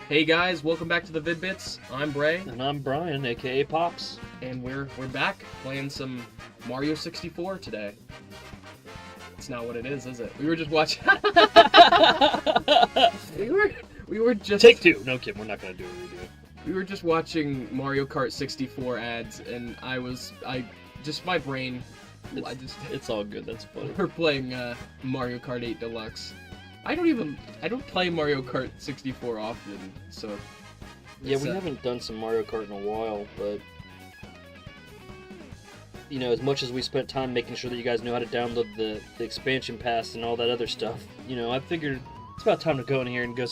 Hey guys, welcome back to the Vid-Bits. I'm Bray, And I'm Brian, aka Pops. and we're back playing some Mario 64 today. It's not what it is it? We were just watching. we were just Take two. No kidding, we're not gonna do a redo. We were just watching Mario Kart 64 ads, and my brain. It's all good. That's funny. We're playing Mario Kart 8 Deluxe. I don't play Mario Kart 64 often, so. Yeah, we haven't done some Mario Kart in a while, but you know, as much as we spent time making sure that you guys know how to download the expansion pass and all that other stuff, you know, I figured it's about time to go in here and do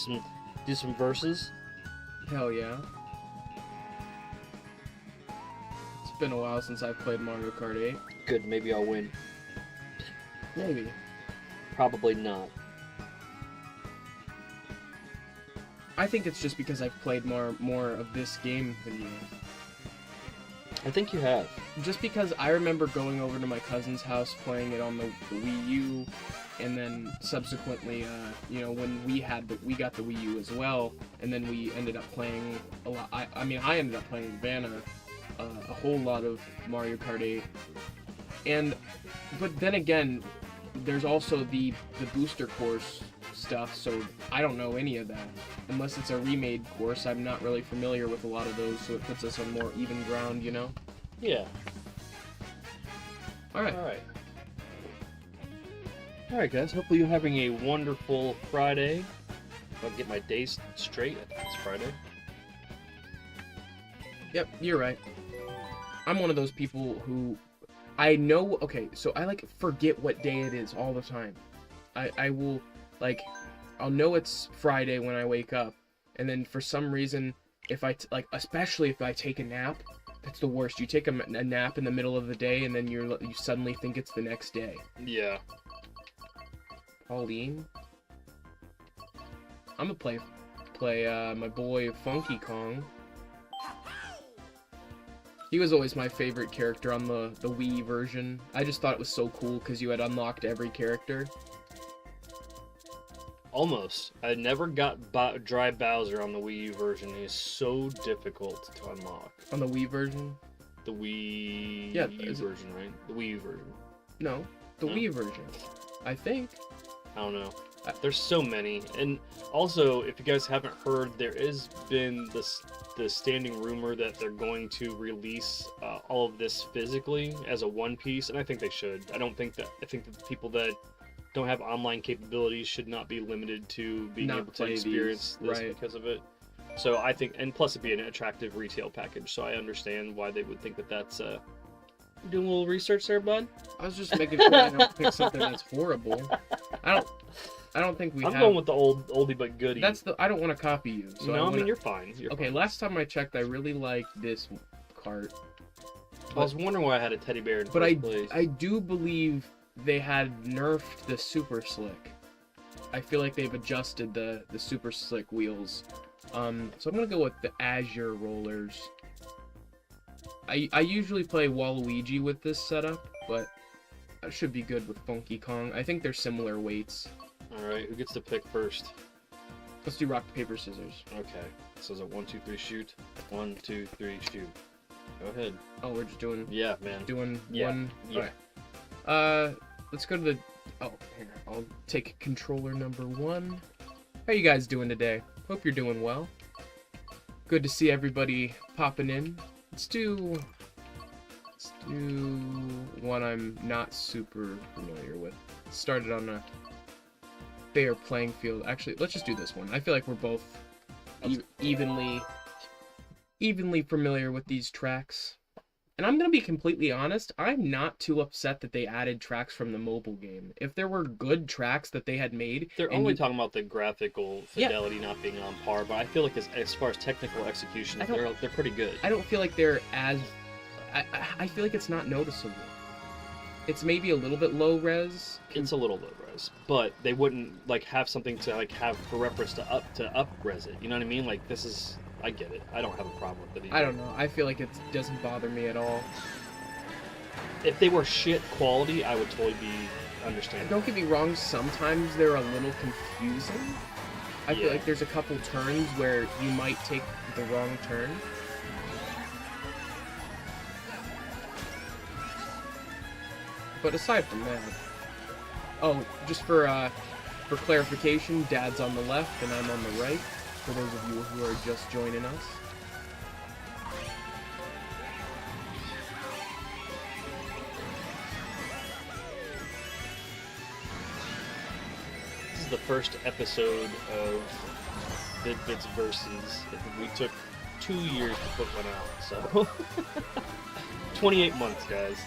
some verses. Hell yeah. It's been a while since I've played Mario Kart 8. Good, maybe I'll win. Maybe. Probably not. I think it's just because I've played more of this game than you. I think you have. Just because I remember going over to my cousin's house playing it on the Wii U, and then subsequently, when we got the Wii U as well, and then we ended up playing a lot. I ended up playing Vanna a whole lot of Mario Kart 8, but then again, there's also the booster course stuff, so I don't know any of that. Unless it's a remade course, I'm not really familiar with a lot of those, so it puts us on more even ground, you know? Yeah. Alright. Alright, guys. Hopefully you're having a wonderful Friday. If I can get my days straight, I think it's Friday. Yep, you're right. I'm one of those people who I know, okay, so I forget what day it is all the time. I will I'll know it's Friday when I wake up, and then for some reason, especially if I take a nap, that's the worst. You take a nap in the middle of the day, and then you suddenly think it's the next day. Yeah. Pauline? I'm gonna play my boy Funky Kong. He was always my favorite character on the Wii version. I just thought it was so cool because you had unlocked every character. Almost. I never got Dry Bowser on the Wii U version. He's so difficult to unlock. On the Wii version? The Wii U version, right? The Wii U version. No, the Wii version. I think. I don't know. There's so many. And also, if you guys haven't heard, there has been the standing rumor that they're going to release all of this physically as a one piece, and I think they should. I think that people that don't have online capabilities should not be limited to being able to experience this because of it. So I think, and plus it'd be an attractive retail package, so I understand why they would think that that's doing a little research there, bud. I was just making sure I don't pick something that's horrible. I don't think I'm going with the oldie but goodie. I don't want to copy you. So no, you're fine. Okay, fine. Last time I checked, I really liked this cart. I was wondering why I had a teddy bear in the first place. I do believe they had nerfed the Super Slick. I feel like they've adjusted the Super Slick wheels. So I'm gonna go with the Azure rollers. I usually play Waluigi with this setup, but that should be good with Funky Kong. I think they're similar weights. Alright, who gets to pick first? Let's do rock, paper, scissors. Okay. So is it 1, 2, 3, shoot? 1, 2, 3, shoot. Go ahead. Oh, we're just doing... Yeah, man. Doing yeah. one... Yeah. Alright. Let's go to the... Oh, here. I'll take controller number 1. How you guys doing today? Hope you're doing well. Good to see everybody popping in. Let's do one I'm not super familiar with. Started on a fair playing field. Actually, let's just do this one. I feel like we're both evenly familiar with these tracks. And I'm going to be completely honest, I'm not too upset that they added tracks from the mobile game. If there were good tracks that they had made... They're only talking about the graphical fidelity not being on par, but I feel like as far as technical execution, they're pretty good. I don't feel like they're as... I feel like it's not noticeable. It's maybe a little bit low res. It's a little low res, but they wouldn't have something to have for reference to up res it. You know what I mean? This is... I get it. I don't have a problem with it either. I don't know. I feel like it doesn't bother me at all. If they were shit quality, I would totally be understandable. Don't get me wrong, sometimes they're a little confusing. I feel like there's a couple turns where you might take the wrong turn. But aside from that, oh, just for clarification, Dad's on the left and I'm on the right. For those of you who are just joining us. This is the first episode of Vid-Bits Versus. We took 2 years to put one out, so 28 months, guys.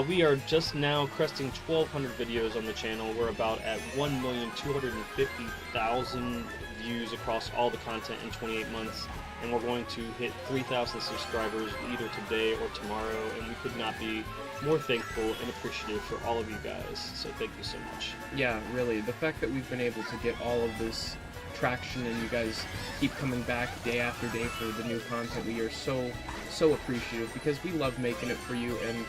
We are just now cresting 1,200 videos on the channel. We're about at 1,250,000 views across all the content in 28 months, and we're going to hit 3,000 subscribers either today or tomorrow, and we could not be more thankful and appreciative for all of you guys, so thank you so much. Yeah, really, the fact that we've been able to get all of this traction and you guys keep coming back day after day for the new content, we are so appreciative, because we love making it for you. And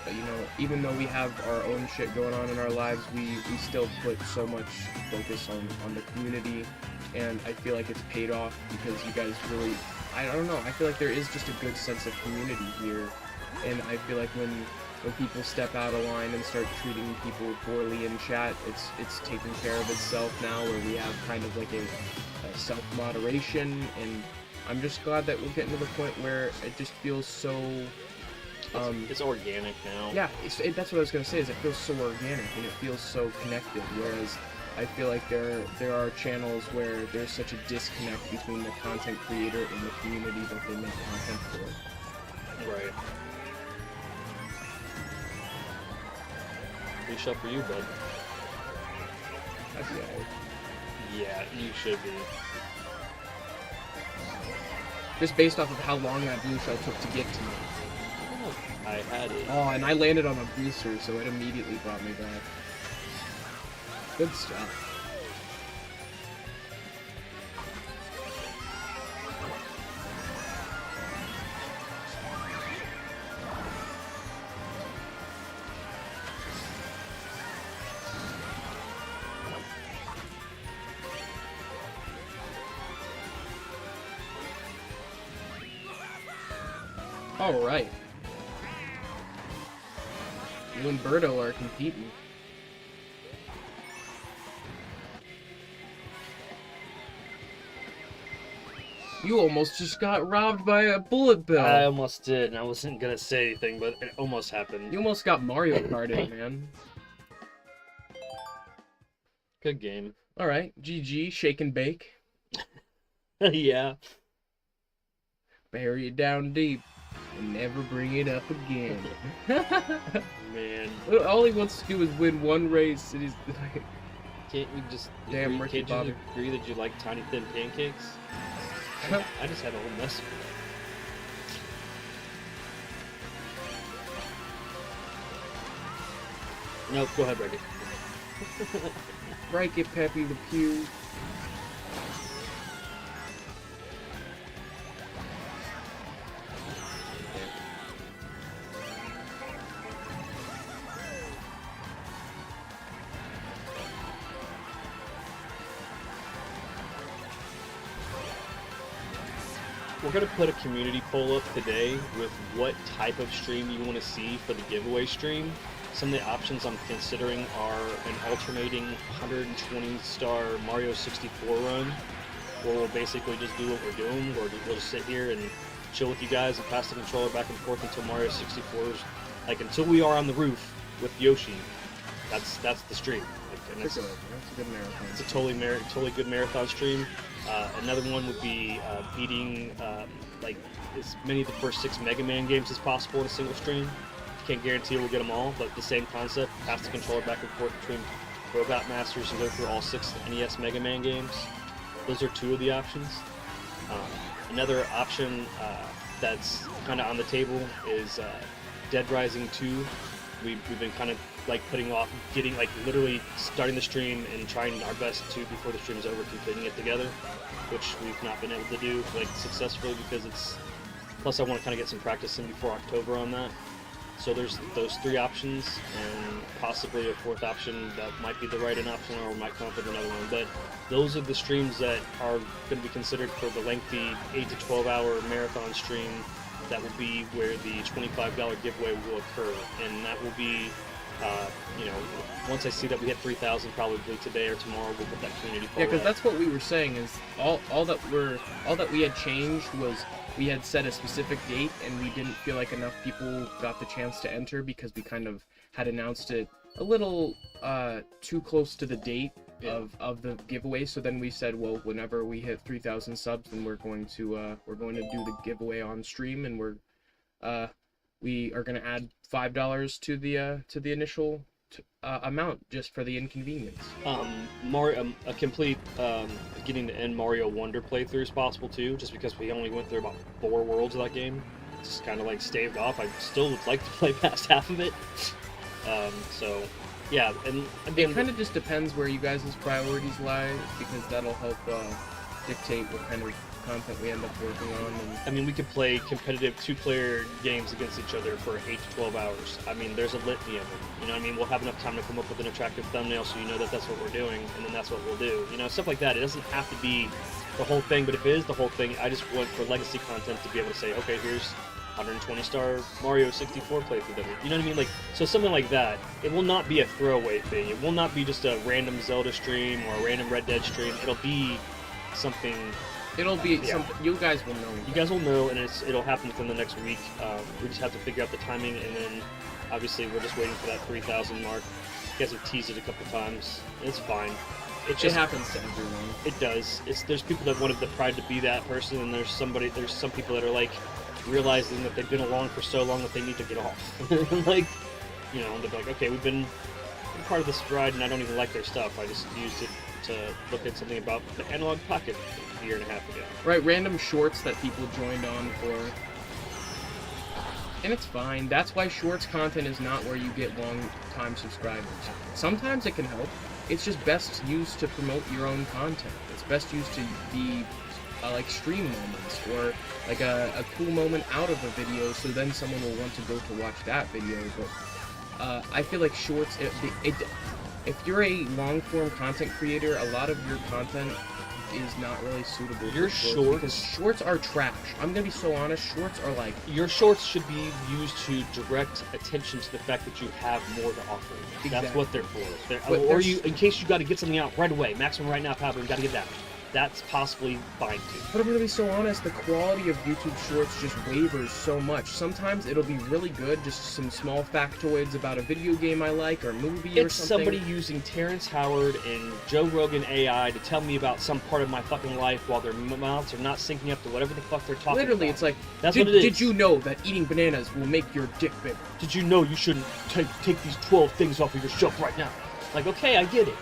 you know, even though we have our own shit going on in our lives, we still put so much focus on the community, and I feel like it's paid off, because you guys really, I don't know, I feel like there is just a good sense of community here, and I feel like when people step out of line and start treating people poorly in chat, it's taking care of itself now, where we have kind of like a self-moderation, and I'm just glad that we're getting to the point where it just feels so... it's organic now. Yeah, that's what I was going to say, is it feels so organic and it feels so connected, whereas I feel like there are channels where there's such a disconnect between the content creator and the community that they make content for. Right. Free shot for you, bud. That's Yeah, you should be. Just based off of how long that blue shell took to get to me. I had it. Oh, and I landed on a booster, so it immediately brought me back. Good stuff. All right. You and Birdo are competing. You almost just got robbed by a bullet bill. I almost did, and I wasn't gonna say anything, but it almost happened. You almost got Mario Kart in, man. Good game. Alright, GG, shake and bake. Yeah. Bury it down deep and never bring it up again. Man. All he wants to do is win one race, and he's like... Can't you just Damn, Ricky can't Bobby. you agree that you like tiny thin pancakes? I just had a whole mess. Nope, go ahead, Reggie. Break it, Pepe Le Pew. We're going to put a community poll up today with what type of stream you want to see for the giveaway stream. Some of the options I'm considering are an alternating 120-star Mario 64 run, where we'll basically just do what we're doing, or we'll just sit here and chill with you guys and pass the controller back and forth until Mario 64's, like, until we are on the roof with Yoshi. That's the stream. Like, and That's a good marathon. it's a totally good marathon stream. Another one would be beating like as many of the first 6 Mega Man games as possible in a single stream. Can't guarantee we'll get them all, but the same concept. Pass the controller back and forth between Robot Masters and go through all 6 NES Mega Man games. Those are 2 of the options. Another option that's kind of on the table is Dead Rising 2. We've been kind of like putting off getting, like, literally starting the stream and trying our best to, before the stream's over, completing it together, which we've not been able to do, like, successfully, because it's, plus I want to kind of get some practice in before October on that. So there's those 3 options, and possibly a 4th option that might be the right-in option, or might come up with another one. But those are the streams that are going to be considered for the lengthy 8 to 12 hour marathon stream. That will be where the $25 giveaway will occur, and that will be, once I see that we hit 3,000, probably today or tomorrow, we'll put that community poll. Yeah, because that's what we were saying is all that we had changed was we had set a specific date, and we didn't feel like enough people got the chance to enter because we kind of had announced it a little too close to the date of the giveaway. So then we said, well, whenever we hit 3,000 subs, then we're going to do the giveaway on stream, and we are going to add $5 to the initial amount just for the inconvenience. A complete beginning to end Mario Wonder playthrough is possible too, just because we only went through about 4 worlds of that game. It's just kind of like staved off. I still would like to play past half of it. So yeah, and again, it kind of just depends where you guys' priorities lie, because that'll help dictate what kind of content we end up working on. And I mean, we could play competitive 2-player games against each other for 8 to 12 hours. I mean, there's a litany of them. You know what I mean? We'll have enough time to come up with an attractive thumbnail so you know that that's what we're doing, and then that's what we'll do. You know, stuff like that. It doesn't have to be the whole thing, but if it is the whole thing, I just want for legacy content to be able to say, okay, here's 120-star Mario 64 playthrough. You know what I mean? Like, so something like that. It will not be a throwaway thing. It will not be just a random Zelda stream or a random Red Dead stream. It'll be something. It'll be something you guys will know. You guys will know, and it'll happen within the next week. We just have to figure out the timing, and then obviously we're just waiting for that 3,000 mark. You guys have teased it a couple times. It's fine. It happens to everyone. It does. There's people that wanted the pride to be that person, and there's some people that are like realizing that they've been along for so long that they need to get off. Like, you know, they're like, okay, we've been part of this ride, and I don't even like their stuff. I just used it to look at something about the Analog Pocket a year and a half ago. Right, random shorts that people joined on for. And it's fine. That's why shorts content is not where you get long-time subscribers. Sometimes it can help. It's just best used to promote your own content. It's best used to be like stream moments, or like a cool moment out of a video, so then someone will want to go to watch that video. But I feel like shorts, if you're a long-form content creator, a lot of your content is not really suitable for shorts, because shorts are trash. I'm gonna be so honest, shorts are like... Your shorts should be used to direct attention to the fact that you have more to offer. Exactly. That's what they're for. Or you, in case you got to get something out right away, maximum right now power, you got to get that. That's possibly fine too. But I'm gonna be so honest, the quality of YouTube Shorts just wavers so much. Sometimes it'll be really good, just some small factoids about a video game I like, or movie or something. It's somebody using Terrence Howard and Joe Rogan AI to tell me about some part of my fucking life while their mouths are not syncing up to whatever the fuck they're talking about. Literally, it's like, that's what it is. Did you know that eating bananas will make your dick bigger? Did you know you shouldn't take these 12 things off of your shelf right now? Like, okay, I get it.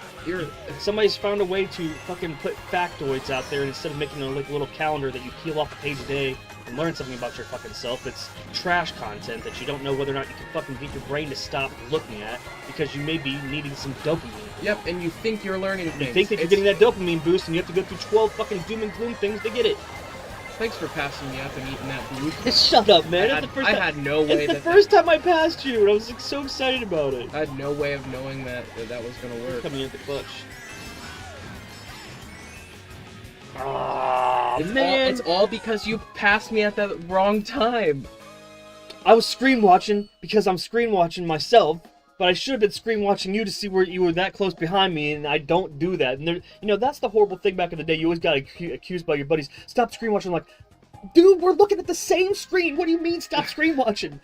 Somebody's found a way to fucking put factoids out there, and instead of making a little calendar that you peel off a page a day and learn something about your fucking self, it's trash content that you don't know whether or not you can fucking get your brain to stop looking at, because you may be needing some dopamine. Yep, and you think you're learning things. You think that you're getting that dopamine boost, and you have to go through 12 fucking doom and gloom things to get it. Thanks for passing me up and eating that blue. Shut up, man. I had no way. It's the first time I passed you, and I was like, so excited about it. I had no way of knowing that was gonna work. Coming in the clutch. Ah, man. It's all because you passed me at the wrong time. I was screen watching because I'm screen watching myself, but I should have been screen watching you to see where you were that close behind me, and I don't do that. And that's the horrible thing back in the day. You always got accused by your buddies. Stop screen watching. Like, dude, we're looking at the same screen. What do you mean stop screen watching?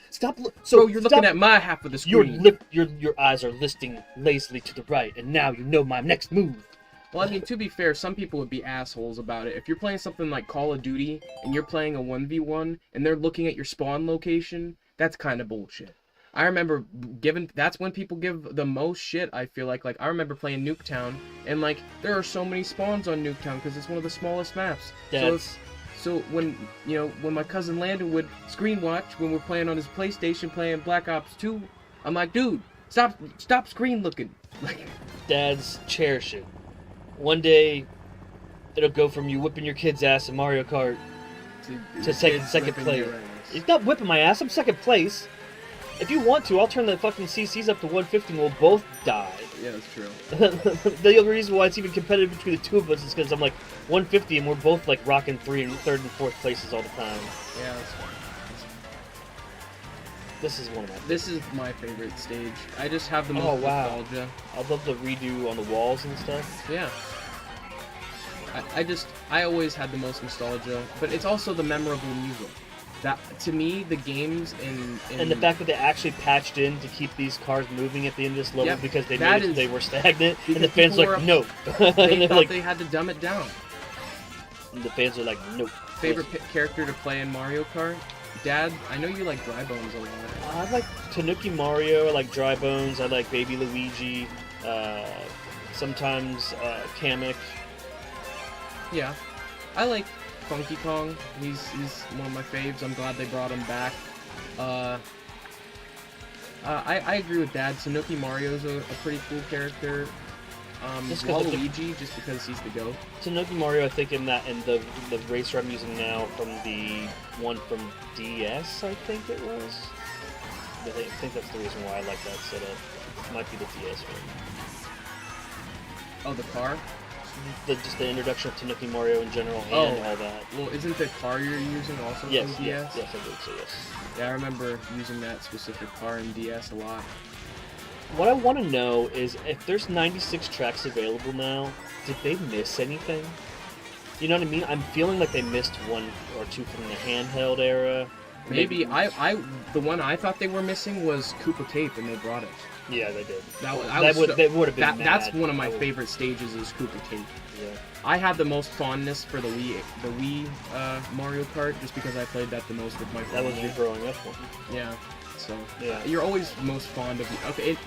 So you're looking at my half of the screen. Your eyes are listing lazily to the right, and now you know my next move. Well, I mean, to be fair, some people would be assholes about it. If you're playing something like Call of Duty, and you're playing a 1v1, and they're looking at your spawn location, that's kind of bullshit. I remember that's when people give the most shit, I feel like. Like, I remember playing Nuketown, and, like, there are so many spawns on Nuketown, because it's one of the smallest maps. So when my cousin Landon would screen watch when we're playing on his PlayStation, playing Black Ops 2, I'm like, dude, stop screen looking. Like, dads, cherish it. One day, it'll go from you whipping your kid's ass in Mario Kart to second place. He's not whipping my ass, I'm second place. If you want to, I'll turn the fucking CCs up to 150 and we'll both die. Yeah, that's true. The only reason why it's even competitive between the two of us is because I'm like 150 and we're both like rocking third and fourth places all the time. Yeah, that's fine. This is one of my. This is my favorite stage. I just have the most nostalgia. I love the redo on the walls and stuff. Yeah. I always had the most nostalgia, but it's also the memorable music. That, to me, the games and the fact that they actually patched in to keep these cars moving at the end of this level because they noticed they were stagnant, and the fans were like, no. They thought they had to dumb it down. And the fans are like, nope. Favorite character to play in Mario Kart? Dad, I know you like Dry Bones a lot. I like Tanuki Mario, I like Dry Bones, I like Baby Luigi, sometimes Kamek. Yeah, I like Funky Kong. He's one of my faves. I'm glad they brought him back. I agree with Dad. Tanuki Mario's a pretty cool character. Waluigi, just because he's the GOAT. Tanuki Mario, I think in the racer I'm using now from the one from DS, I think it was. I think that's the reason why I like that setup. It might be the DS one. Oh, the car? Just the introduction of Tanuki Mario in general and all that. Well, isn't the car you're using also from DS? Yes, I believe so, yes. Yeah, I remember using that specific car in DS a lot. What I want to know is if there's 96 tracks available now, did they miss anything? You know what I mean? I'm feeling like they missed one or two from the handheld era. Maybe the one I thought they were missing was Koopa Cape, and they brought it. Yeah, they did. That would have been. That's one of my favorite stages is Koopa Cape. Yeah. I had the most fondness for the Wii Mario Kart just because I played that the most with my family. That was your growing up one. Yeah. So yeah, you're always most fond of. Okay,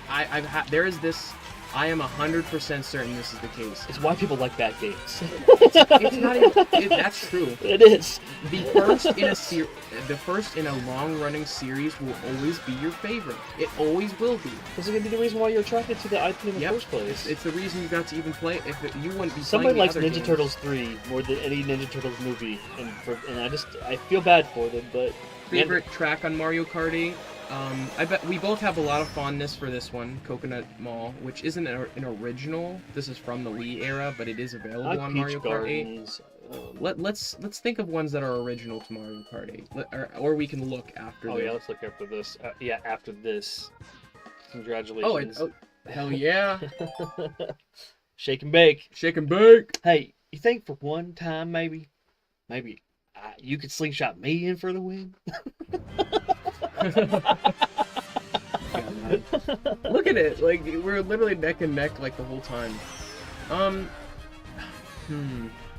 there is this. I am 100% certain this is the case. It's why people like bad games. It's not even. That's true. It is. The first in a long-running series will always be your favorite. It always will be. This is gonna be the reason why you're attracted to the IP in the first place. It's the reason you got to even play. You wouldn't be. Somebody likes Ninja Ninja Turtles 3 more than any Ninja Turtles movie, and I feel bad for them, but favorite track on Mario Kart 8. I bet we both have a lot of fondness for this one, Coconut Mall, which isn't an original. This is from the Wii era, but it is available on Mario Kart 8. Let's think of ones that are original to Mario Kart 8, or we can look after. Oh yeah, let's look after this. After this. Congratulations. Oh, hell yeah! Shake and bake. Shake and bake. Hey, you think for one time maybe you could slingshot me in for the win? Look at it, like we're literally neck and neck like the whole time.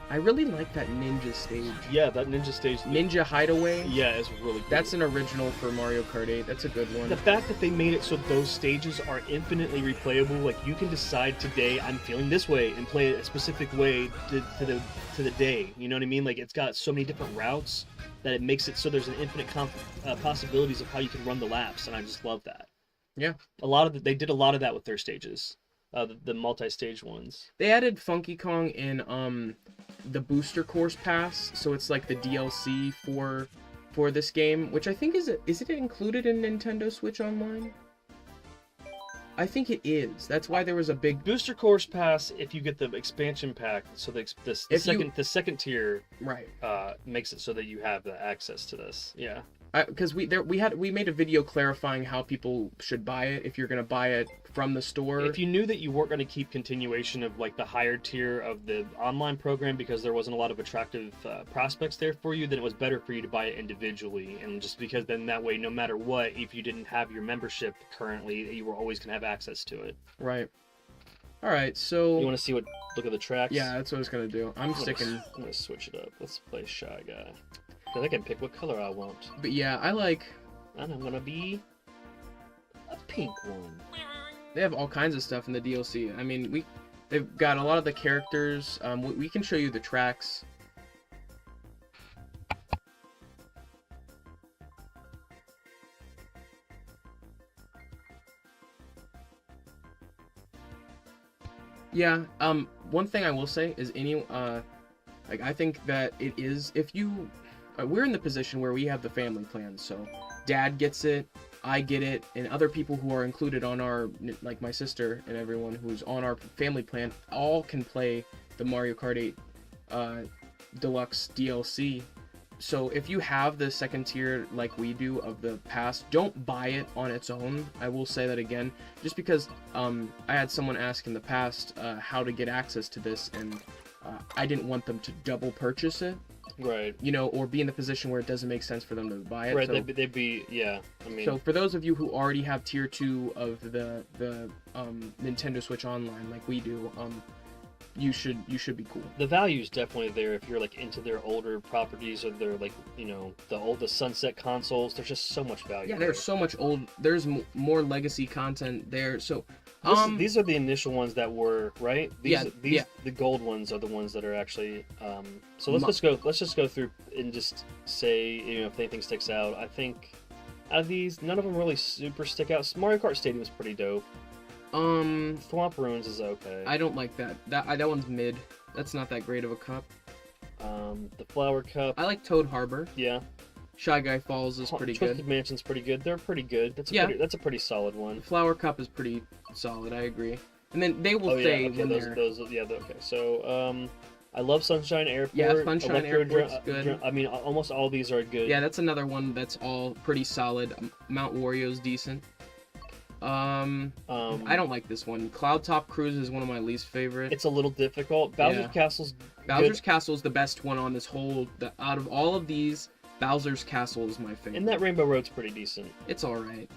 I really like that ninja stage. Yeah, that ninja stage. Ninja Hideaway. Yeah, it's really cool. That's an original for Mario Kart 8. That's a good one. The fact that they made it so those stages are infinitely replayable, like you can decide today I'm feeling this way and play it a specific way to the day. You know what I mean? Like it's got so many different routes that it makes it so there's an infinite possibilities of how you can run the laps, and I just love that. Yeah. They did a lot of that with their stages. The multi-stage ones. They added Funky Kong in the Booster Course Pass, so it's like the DLC for this game, which I think is it included in Nintendo Switch Online? I think it is. That's why there was a big Booster Course Pass if you get the expansion pack. So the second tier right makes it so that you have the access to this. Yeah. Because we made a video clarifying how people should buy it if you're gonna buy it from the store. If you knew that you weren't going to keep continuation of like the higher tier of the online program because there wasn't a lot of attractive prospects there for you, then it was better for you to buy it individually, and just because then that way, no matter what, if you didn't have your membership currently, you were always going to have access to it. Right. All right. So you want to see look at the tracks? Yeah, that's what I was gonna do. I'm gonna switch it up. Let's play Shy Guy. I can pick what color I want. But yeah, and I'm gonna be a pink one. They have all kinds of stuff in the DLC. I mean, they've got a lot of the characters. We can show you the tracks. Yeah. One thing I will say is I think that it is if you. We're in the position where we have the family plan, so Dad gets it. I get it, and other people who are included on our, like my sister and everyone who's on our family plan, all can play the Mario Kart 8 Deluxe DLC. So if you have the second tier like we do of the pass, don't buy it on its own. I will say that again, just because I had someone ask in the past how to get access to this, and I didn't want them to double purchase it. Right. You know, or be in the position where it doesn't make sense for them to buy it. Right. So, They'd be yeah. I mean. so for those of you who already have tier 2 of the Nintendo Switch Online like we do, you should be cool. The value's definitely there if you're like into their older properties or their like, you know, the Sunset consoles. There's just so much value. Yeah, there's so much old. There's more legacy content there. So these are the initial ones that were right. The gold ones are the ones that are actually. So let's just go through and just say, you know, if anything sticks out. I think out of these, none of them really super stick out. Mario Kart Stadium is pretty dope. Swamp Ruins is okay. I don't like that. That one's mid. That's not that great of a cup. The Flower Cup. I like Toad Harbor. Yeah. Shy Guy Falls is pretty good. Twisted Mansion's pretty good. They're pretty good. That's a pretty solid one. Flower Cup is pretty solid. I agree. And then they will say when okay. So I love Sunshine Airport. Yeah, Sunshine Airport's good. I mean, almost all these are good. Yeah, that's another one that's all pretty solid. Mount Wario's decent. I don't like this one. Cloud Top Cruise is one of my least favorite. It's a little difficult. Bowser's Castle is the best one on this whole. Out of all of these, Bowser's Castle is my favorite. And that Rainbow Road's pretty decent. It's all right.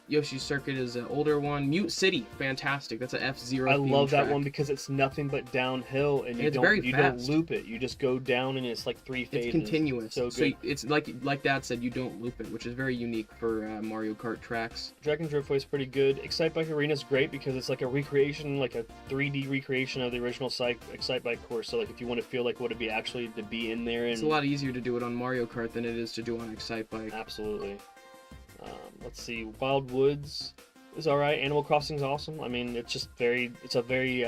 Yoshi's Circuit is an older one. Mute City, fantastic. That's an F-Zero. I love that one because it's nothing but downhill, and you don't loop it. You just go down, and it's like 3 phases. It's continuous. So it's like Dad said, you don't loop it, which is very unique for Mario Kart tracks. Dragon Driftway is pretty good. Excite Bike Arena is great because it's like a recreation, like a 3D recreation of the original Excite Bike course. So like if you want to feel like what it'd be actually to be in there, and it's a lot easier to do it on Mario Kart than it is to do on Excite Bike. Absolutely. Let's see, Wild Woods is alright. Animal Crossing's awesome. I mean, it's a very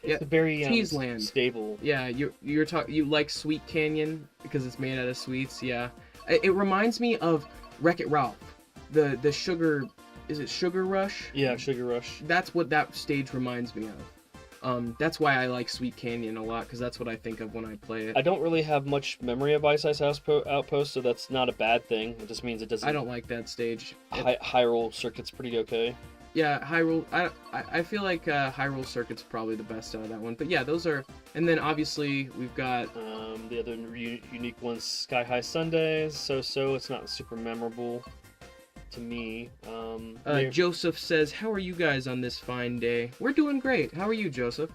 Cheeseland. Stable. Yeah, you like Sweet Canyon because it's made out of sweets. Yeah, it reminds me of Wreck-It Ralph. The sugar, is it Sugar Rush? Yeah, Sugar Rush. That's what that stage reminds me of. That's why I like Sweet Canyon a lot, because that's what I think of when I play it. I don't really have much memory of Ice Ice Outpost, so that's not a bad thing. It just means it doesn't... I don't like that stage. Hyrule Circuit's pretty okay. Yeah, Hyrule... I feel like Hyrule Circuit's probably the best out of that one. But yeah, those are... And then obviously we've got... the other unique one's Sky High Sundays. So it's not super memorable to me. Joseph says, how are you guys on this fine day? We're doing great. How are you, Joseph?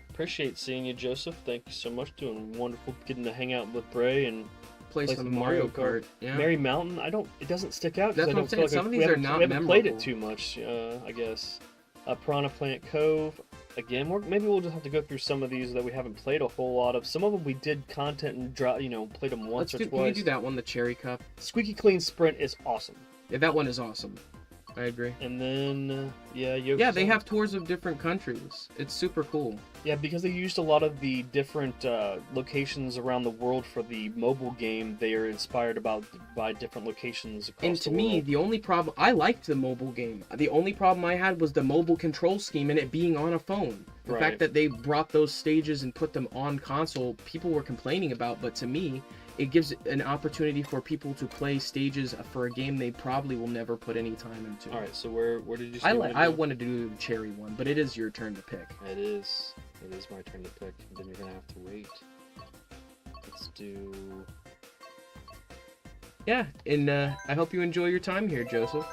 Appreciate seeing you, Joseph. Thank you so much. Doing wonderful. Getting to hang out with Bray and play some Mario Kart. Yeah. Merry Mountain. It doesn't stick out. That's what I'm saying. Some of these are not memorable. We haven't played it too much, I guess. Piranha Plant Cove. Again, maybe we'll just have to go through some of these that we haven't played a whole lot of. Some of them we did content and played them once or twice. Can we do that one, the Cherry Cup? Squeaky Clean Sprint is awesome. Yeah, that one is awesome. I agree. And then, they have tours of different countries. It's super cool. Yeah, because they used a lot of the different locations around the world for the mobile game. They are inspired by different locations across the world. And to me, the only problem... I liked the mobile game. The only problem I had was the mobile control scheme and it being on a phone. The fact that they brought those stages and put them on console, people were complaining about, but to me... It gives an opportunity for people to play stages for a game they probably will never put any time into. All right, so where did you say I wanted to do the Cherry one, but it is your turn to pick. It is my turn to pick. Then you're gonna have to wait. Let's do... Yeah, and I hope you enjoy your time here, Joseph.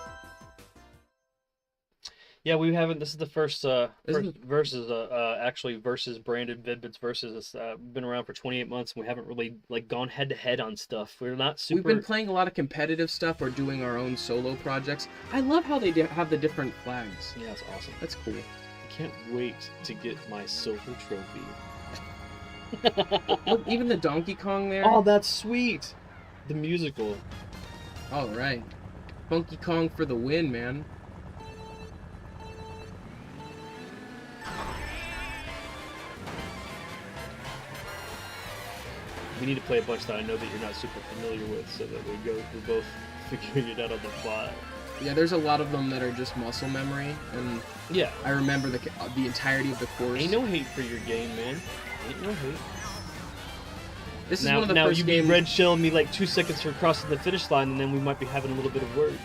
Yeah, we haven't. This is the first versus branded Vid-Bits versus. It's been around for 28 months, and we haven't really gone head to head on stuff. We're not super. We've been playing a lot of competitive stuff or doing our own solo projects. I love how they have the different flags. Yeah, it's awesome. That's cool. I can't wait to get my silver trophy. Look, even the Donkey Kong there. Oh, that's sweet. The musical. All right, Donkey Kong for the win, man. We need to play a bunch that I know that you're not super familiar with, so that we both figuring it out on the fly. Yeah, there's a lot of them that are just muscle memory, and Yeah. I remember the entirety of the course. Ain't no hate for your game, man. Ain't no hate. This is Now, one of the now first you games. be red shilling me like 2 seconds for crossing the finish line, and then we might be having a little bit of words.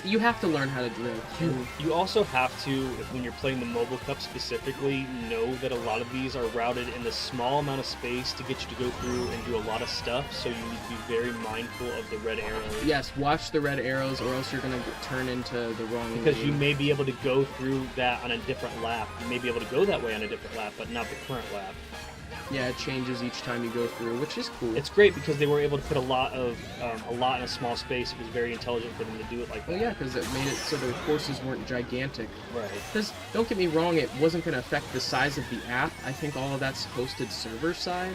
You have to learn how to drift. You also have to, when you're playing the Mobile Cup specifically, know that a lot of these are routed in a small amount of space to get you to go through and do a lot of stuff, so you need to be very mindful of the red arrows. Yes, watch the red arrows, or else you're going to turn into the wrong Because lane. you may be able to go through that on a different lap. You may be able to go that way on a different lap, but not the current lap. Yeah, it changes each time you go through, which is cool. It's great because they were able to put a lot in a small space. It was very intelligent for them to do it like that. Well, yeah, because it made it so the courses weren't gigantic. Right. Because, don't get me wrong, it wasn't going to affect the size of the app. I think all of that's hosted server side,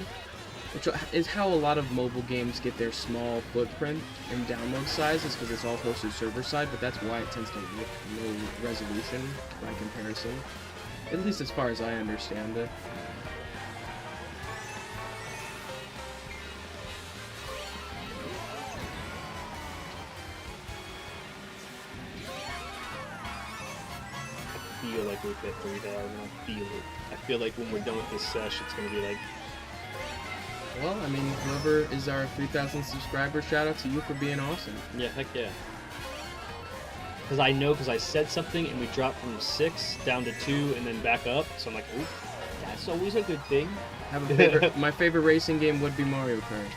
which is how a lot of mobile games get their small footprint and download sizes, because it's all hosted server side, but that's why it tends to look low resolution by comparison. At least as far as I understand it. I feel like we've hit 3,000. I feel it. I feel like when we're done with this sesh, it's going to be like, Well, I mean, whoever is our 3,000 subscriber, shout out to you for being awesome. yeah, heck yeah. Because I said something and we dropped from 6 down to 2 and then back up. So I'm like, ooh, that's always a good thing. Have a favorite, my favorite racing game would be Mario Kart.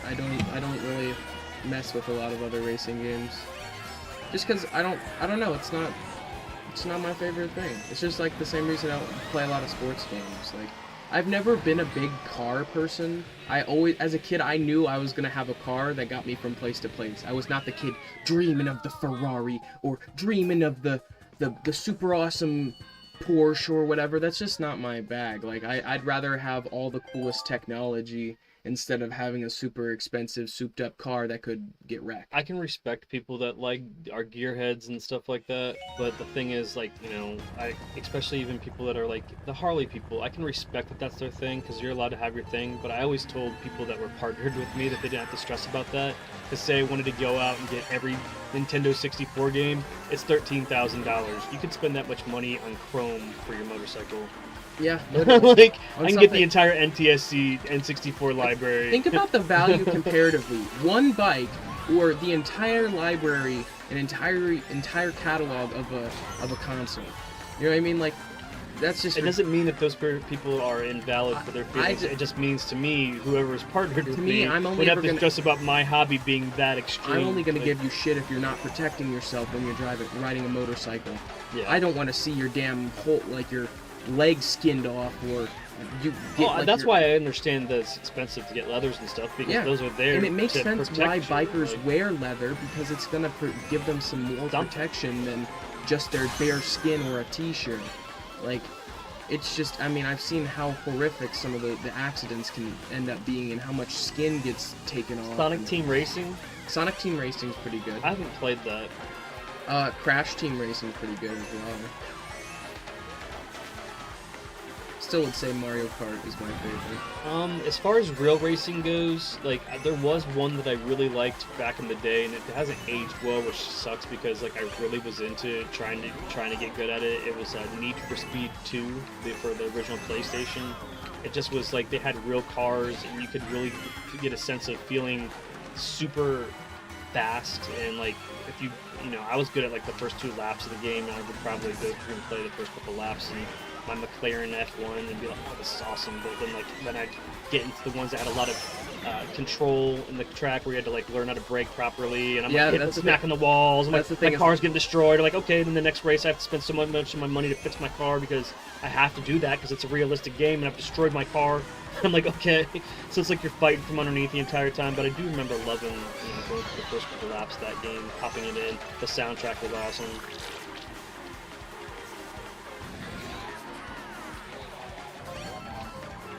I don't really mess with a lot of other racing games. Just because I don't know, it's not my favorite thing. It's just like the same reason I don't play a lot of sports games. Like, I've never been a big car person. As a kid, I knew I was gonna have a car that got me from place to place. I was not the kid dreaming of the Ferrari or dreaming of the super awesome Porsche or whatever. That's just not my bag. Like, I'd rather have all the coolest technology instead of having a super expensive souped up car that could get wrecked. I can respect people that like are gearheads and stuff like that, but the thing is, like, you know, especially even people that are like the Harley people, I can respect that that's their thing because you're allowed to have your thing, but I always told people that were partnered with me that they didn't have to stress about that. Because say I wanted to go out and get every Nintendo 64 game, it's $13,000. You could spend that much money on Chrome for your motorcycle. Yeah. Like, On I can get the entire NTSC N64 library. Think about the value comparatively. One bike or the entire library, an entire catalog of a console. You know what I mean? Like, that's just. It doesn't mean that those people are invalid for their feelings. It just means to me, whoever is partnered with me, I'm only would have ever to gonna, stress about my hobby being that extreme. I'm only going to give you shit if you're not protecting yourself when you're riding a motorcycle. Yeah. I don't want to see your damn whole, like, your legs skinned off, or you get, like, that's why I understand that it's expensive to get leathers and stuff, because those are there. And it makes to sense protect why you, bikers like, wear leather, because it's going to give them some more protection than just their bare skin or a t-shirt. Like, it's just, I mean, I've seen how horrific some of the accidents can end up being and how much skin gets taken off. Sonic Team Racing? Sonic Team Racing's pretty good. I haven't played that. Crash Team Racing's pretty good as well. Still would say Mario Kart is my favorite. As far as real racing goes, like, there was one that I really liked back in the day, and it hasn't aged well, which sucks because, like, I really was into trying to get good at it. It was Need for Speed 2 for the original PlayStation. It just was like they had real cars, and you could really get a sense of feeling super fast, and like if you know, I was good at like the first 2 laps of the game, and I would probably go through and play the first couple laps and my McLaren F1 and be like, oh, this is awesome. But then, like, when I get into the ones that had a lot of control in the track where you had to, like, learn how to brake properly, and I'm like smacking the walls, and like, my car's getting destroyed. Or like, okay, then the next race I have to spend so much of my money to fix my car because I have to do that because it's a realistic game and I've destroyed my car. I'm like, okay. So it's like you're fighting from underneath the entire time. But I do remember loving, going through the first couple laps of that game, popping it in. The soundtrack was awesome.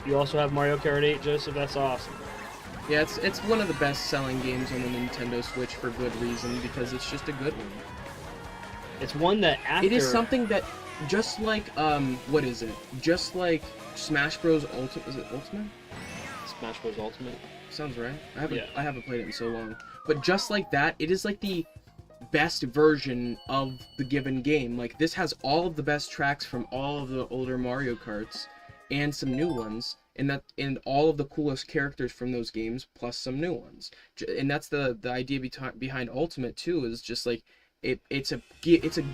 You also have Mario Kart 8, Joseph. That's awesome. Yeah, it's one of the best-selling games on the Nintendo Switch for good reason, because it's just a good one. It's one that after... It is something that just like what is it? Just like Smash Bros. Ultimate. Is it Ultimate? Smash Bros. Ultimate. Sounds right. Yeah. I haven't played it in so long. But just like that, it is like the best version of the given game. Like, this has all of the best tracks from all of the older Mario Karts and some new ones, and all of the coolest characters from those games plus some new ones. And that's the idea behind Ultimate too, is just like it's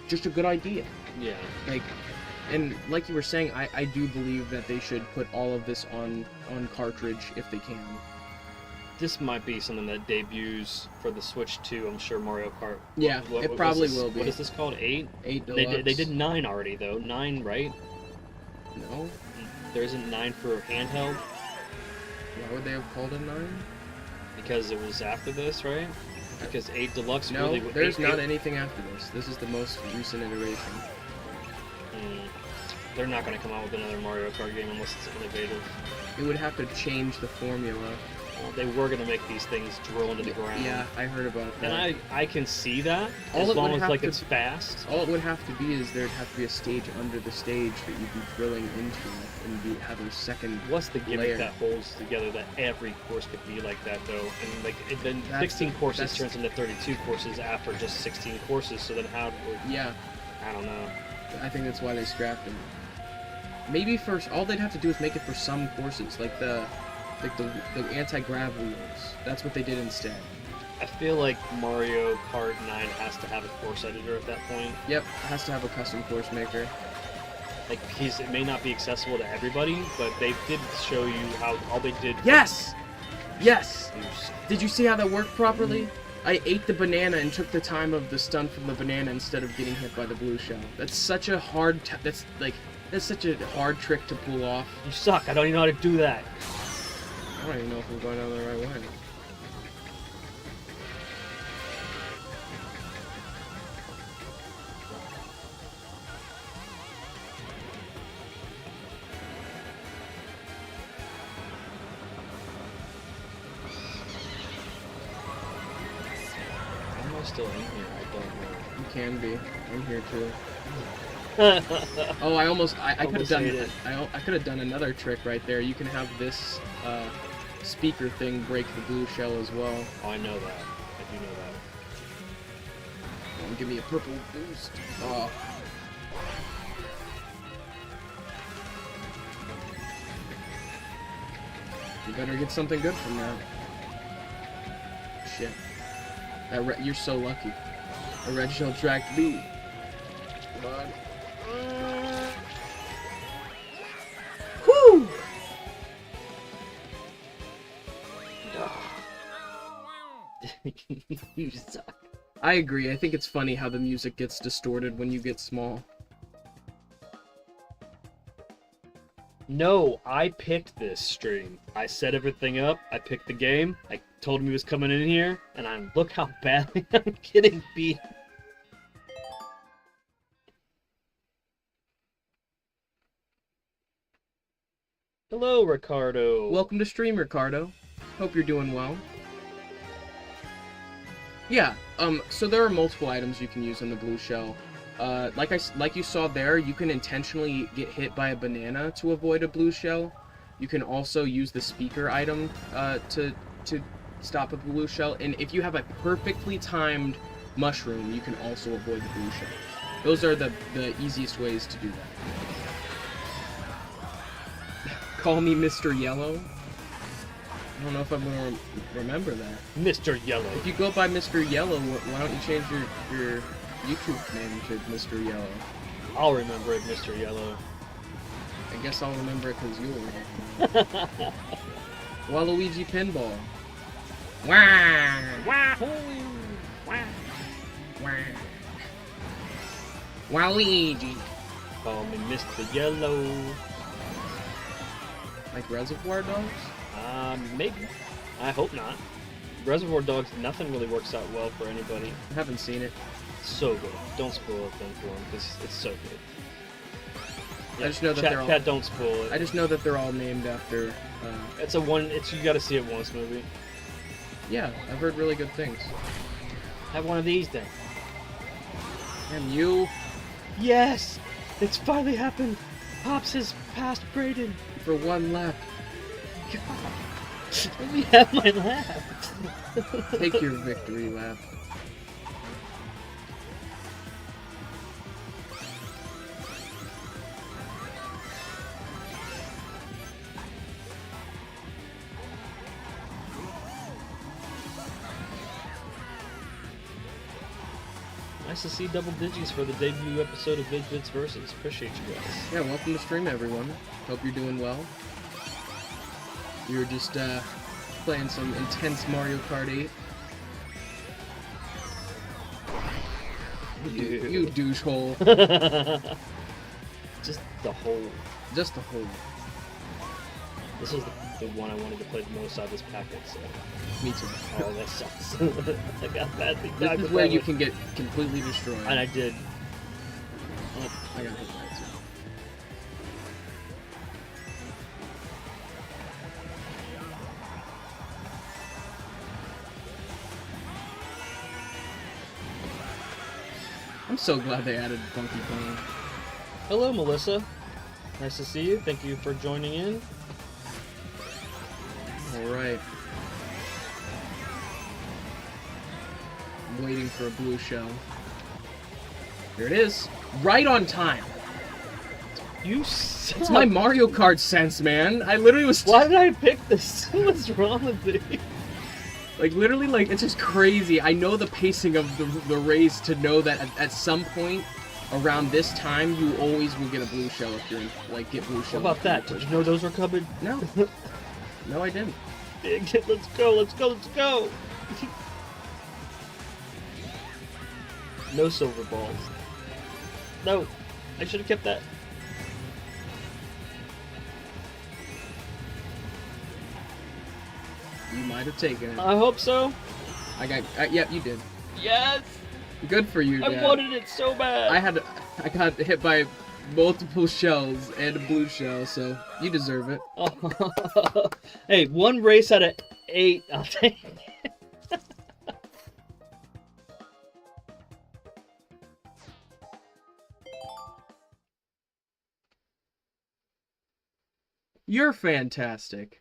just a good idea. Yeah. Like, and like you were saying, I do believe that they should put all of this on cartridge if they can. This might be something that debuts for the Switch 2. I'm sure Mario Kart. Yeah, it probably will be. What is this called? 8? 8 Deluxe. They did 9 already though. 9, right? No. There isn't 9 for handheld. Why would they have called it 9? Because it was after this, right? Because 8 Deluxe No, really. there's not anything after this. This is the most recent iteration. They're not going to come out with another Mario Kart game unless it's innovative. It would have to change the formula. Well, they were going to make these things drill into the ground. Yeah, I heard about that. And I can see that, All as long as would it's fast. All it would have to be is there'd have to be a stage under the stage that you'd be drilling into and have a second What's the gimmick layer. that holds together that every course could be like that, though? And like, then 16 courses turns into 32 courses after just 16 courses, so then how... Yeah. I don't know. I think that's why they scrapped it. Maybe first, all they'd have to do is make it for some courses, like the anti-grav wheels. That's what they did instead. I feel like Mario Kart 9 has to have a course editor at that point. Yep, it has to have a custom course maker. Like, it may not be accessible to everybody, but they did show you how all they did. Yes! Yes! Did you see how that worked properly? I ate the banana and took the time of the stun from the banana instead of getting hit by the blue shell. That's such a hard... that's such a hard trick to pull off. You suck. I don't even know how to do that. I don't even know if we're going down the right way. How am I still in here? I don't know. You can be. I'm here too. Oh, I could have done it. I could have done another trick right there. You can have this speaker thing break the blue shell as well. Oh, I know that. I do know that. Oh, give me a purple boost. Oh. You better get something good from that. Shit. You're so lucky. Original track B. Come on. Whew! You suck. I agree. I think it's funny how the music gets distorted when you get small. No, I picked this stream. I set everything up. I picked the game. I told him he was coming in here, and look how badly I'm getting beat. Hello, Ricardo. Welcome to stream, Ricardo. Hope you're doing well. Yeah, so there are multiple items you can use on the blue shell. Like you saw there, you can intentionally get hit by a banana to avoid a blue shell. You can also use the speaker item to stop a blue shell, and if you have a perfectly timed mushroom, you can also avoid the blue shell. Those are the easiest ways to do that. Call me Mr. Yellow. I don't know if I'm gonna remember that. Mr. Yellow. If you go by Mr. Yellow, why don't you change your YouTube name to Mr. Yellow? I'll remember it, Mr. Yellow. I guess I'll remember it because you'll remember it. Waluigi Pinball. Wah! Wahoo! Wah! Wah! Waluigi. Call me Mr. Yellow. Like Reservoir Dogs? Maybe. I hope not. Reservoir Dogs, nothing really works out well for anybody. I haven't seen it. It's so good. Don't spoil it then for them, because it's so good. Yeah, I just know that they're all. Chat, don't spoil it. I just know that they're all named after. It's you gotta see it once movie. Yeah, I've heard really good things. Have one of these then. And you. Yes. It's finally happened. Pops has passed Braden. For one lap. God. Let me have my lap. Take your victory lap. Nice to see double digits for the debut episode of Vid-Bits Versus. Appreciate you guys. Yeah, welcome to stream, everyone. Hope you're doing well. You're just playing some intense Mario Kart 8. You douche hole. Just the whole. Just the hole. This was the one I wanted to play the most out of this packet, so. Me too. Oh, that sucks. I got badly This timed is with where that you one. can get completely destroyed. And I did. Oh, I got hit by it too. I'm so glad they added Funky Kong. Hello, Melissa. Nice to see you. Thank you for joining in. Alright. I'm waiting for a blue shell. Here it is. Right on time. You suck. It's my Mario Kart sense, man. I literally was... Why did I pick this? What's wrong with me? Like, literally, like, it's just crazy. I know the pacing of the race to know that at some point around this time, you always will get a blue shell if you're in, like, get blue shell. How about that? Did you know those were coming? No. No, I didn't. Let's go, let's go, let's go! No silver balls. No, I should have kept that. You might have taken it. I hope so. I got... yep, you did. Yes! Good for you, I Dad. wanted it so bad. I got hit by multiple shells and a blue shell, so you deserve it. Hey, one race out of 8, I'll take it. You're fantastic.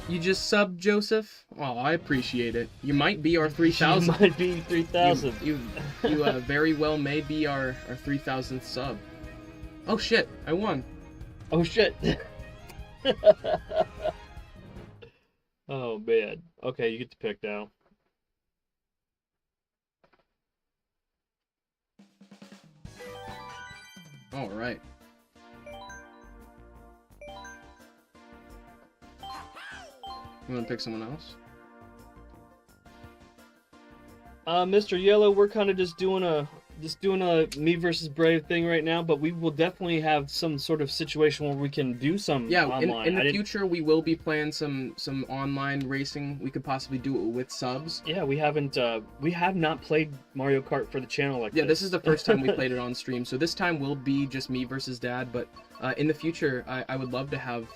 You just subbed, Joseph? Oh, I appreciate it. You might be our 3,000. You might be 3,000. You very well may be our 3,000th sub. Oh shit, I won. Oh shit. Oh man. Okay, you get to pick now. Alright. You wanna pick someone else? Mr. Yellow, we're kind of just doing a me versus Bray thing right now, but we will definitely have some sort of situation where we can do some online. In the future we will be playing some online racing. We could possibly do it with subs. Yeah, we have not played Mario Kart for the channel like this. Yeah, this is the first time we played it on stream, so this time will be just me versus Dad, but in the future I would love to have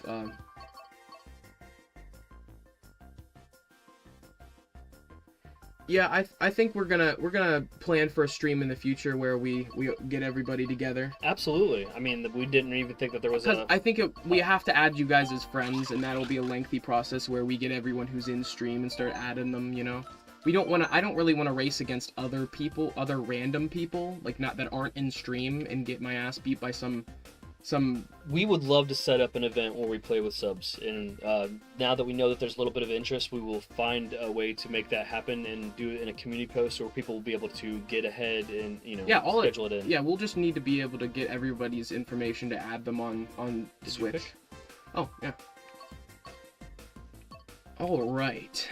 yeah, I think we're gonna plan for a stream in the future where we get everybody together. Absolutely. I mean, we didn't even think that there was a... I think we have to add you guys as friends, and that'll be a lengthy process where we get everyone who's in stream and start adding them, you know? I don't really want to race against other people, other random people, like not that aren't in stream, and get my ass beat by some... We would love to set up an event where we play with subs, and now that we know that there's a little bit of interest, we will find a way to make that happen and do it in a community post where people will be able to get ahead and schedule it in. Yeah, we'll just need to be able to get everybody's information to add them on Switch. Oh yeah. All right.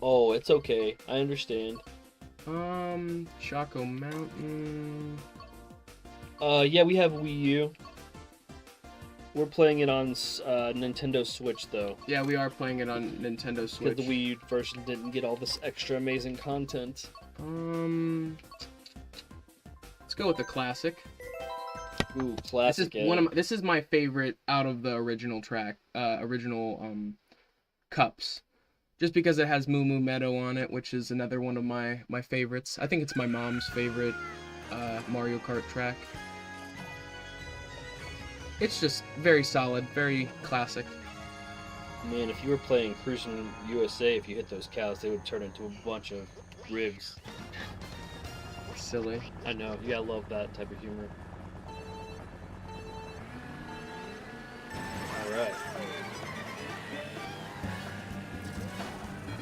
Oh, it's okay. I understand. Choco Mountain. Yeah, we have Wii U. We're playing it on Nintendo Switch, though. Yeah, we are playing it on Nintendo Switch. Because the Wii U version didn't get all this extra amazing content. Let's go with the classic. Ooh, classic. This is my favorite out of the original cups. Just because it has Moo Moo Meadow on it, which is another one of my favorites. I think it's my mom's favorite Mario Kart track. It's just very solid, very classic. Man, if you were playing Cruising USA, if you hit those cows, they would turn into a bunch of rigs. Silly. I know, you gotta love that type of humor. Alright.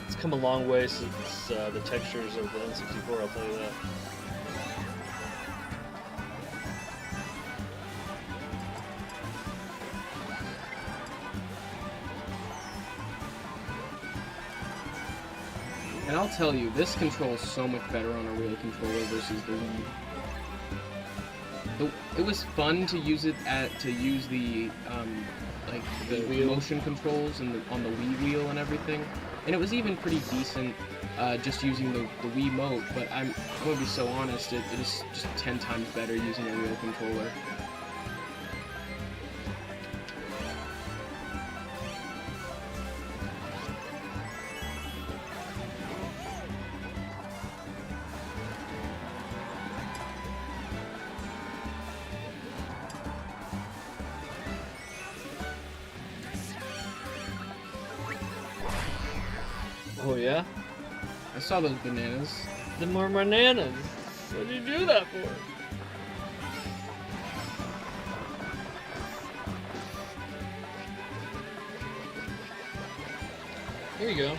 It's come a long way since the textures of the N64, I'll tell you that. And I'll tell you, this controls so much better on a real controller versus the Wii. It was fun to use the motion controls and on the Wii wheel and everything, and it was even pretty decent just using the Wiimote. But I'm gonna be so honest, it is just 10 times better using a real controller. Oh yeah? I saw those bananas. The more bananas. What did you do that for? Here you go.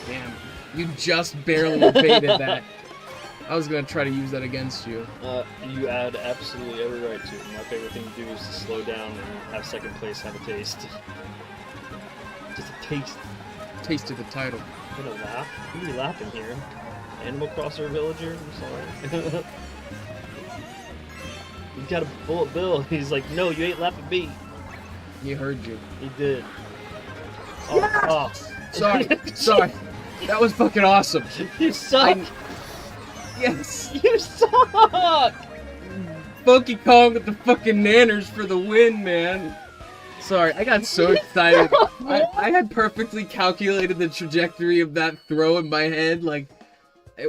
Damn, you just barely evaded that. I was gonna try to use that against you. You had absolutely every right to. My favorite thing to do is to slow down and have second place have a taste. Just a taste. Taste of the title. I'm gonna laugh. Who are you laughing here? Animal Crosser villager? I'm sorry. He's got a bullet bill. He's like, no, you ain't laughing at me. He heard you. He did. Oh, Yeah! oh. Sorry. That was fucking awesome. You suck. Yes. You suck. Funky Kong with the fucking nanners for the win, man. Sorry, I got so excited. I had perfectly calculated the trajectory of that throw in my head. Like,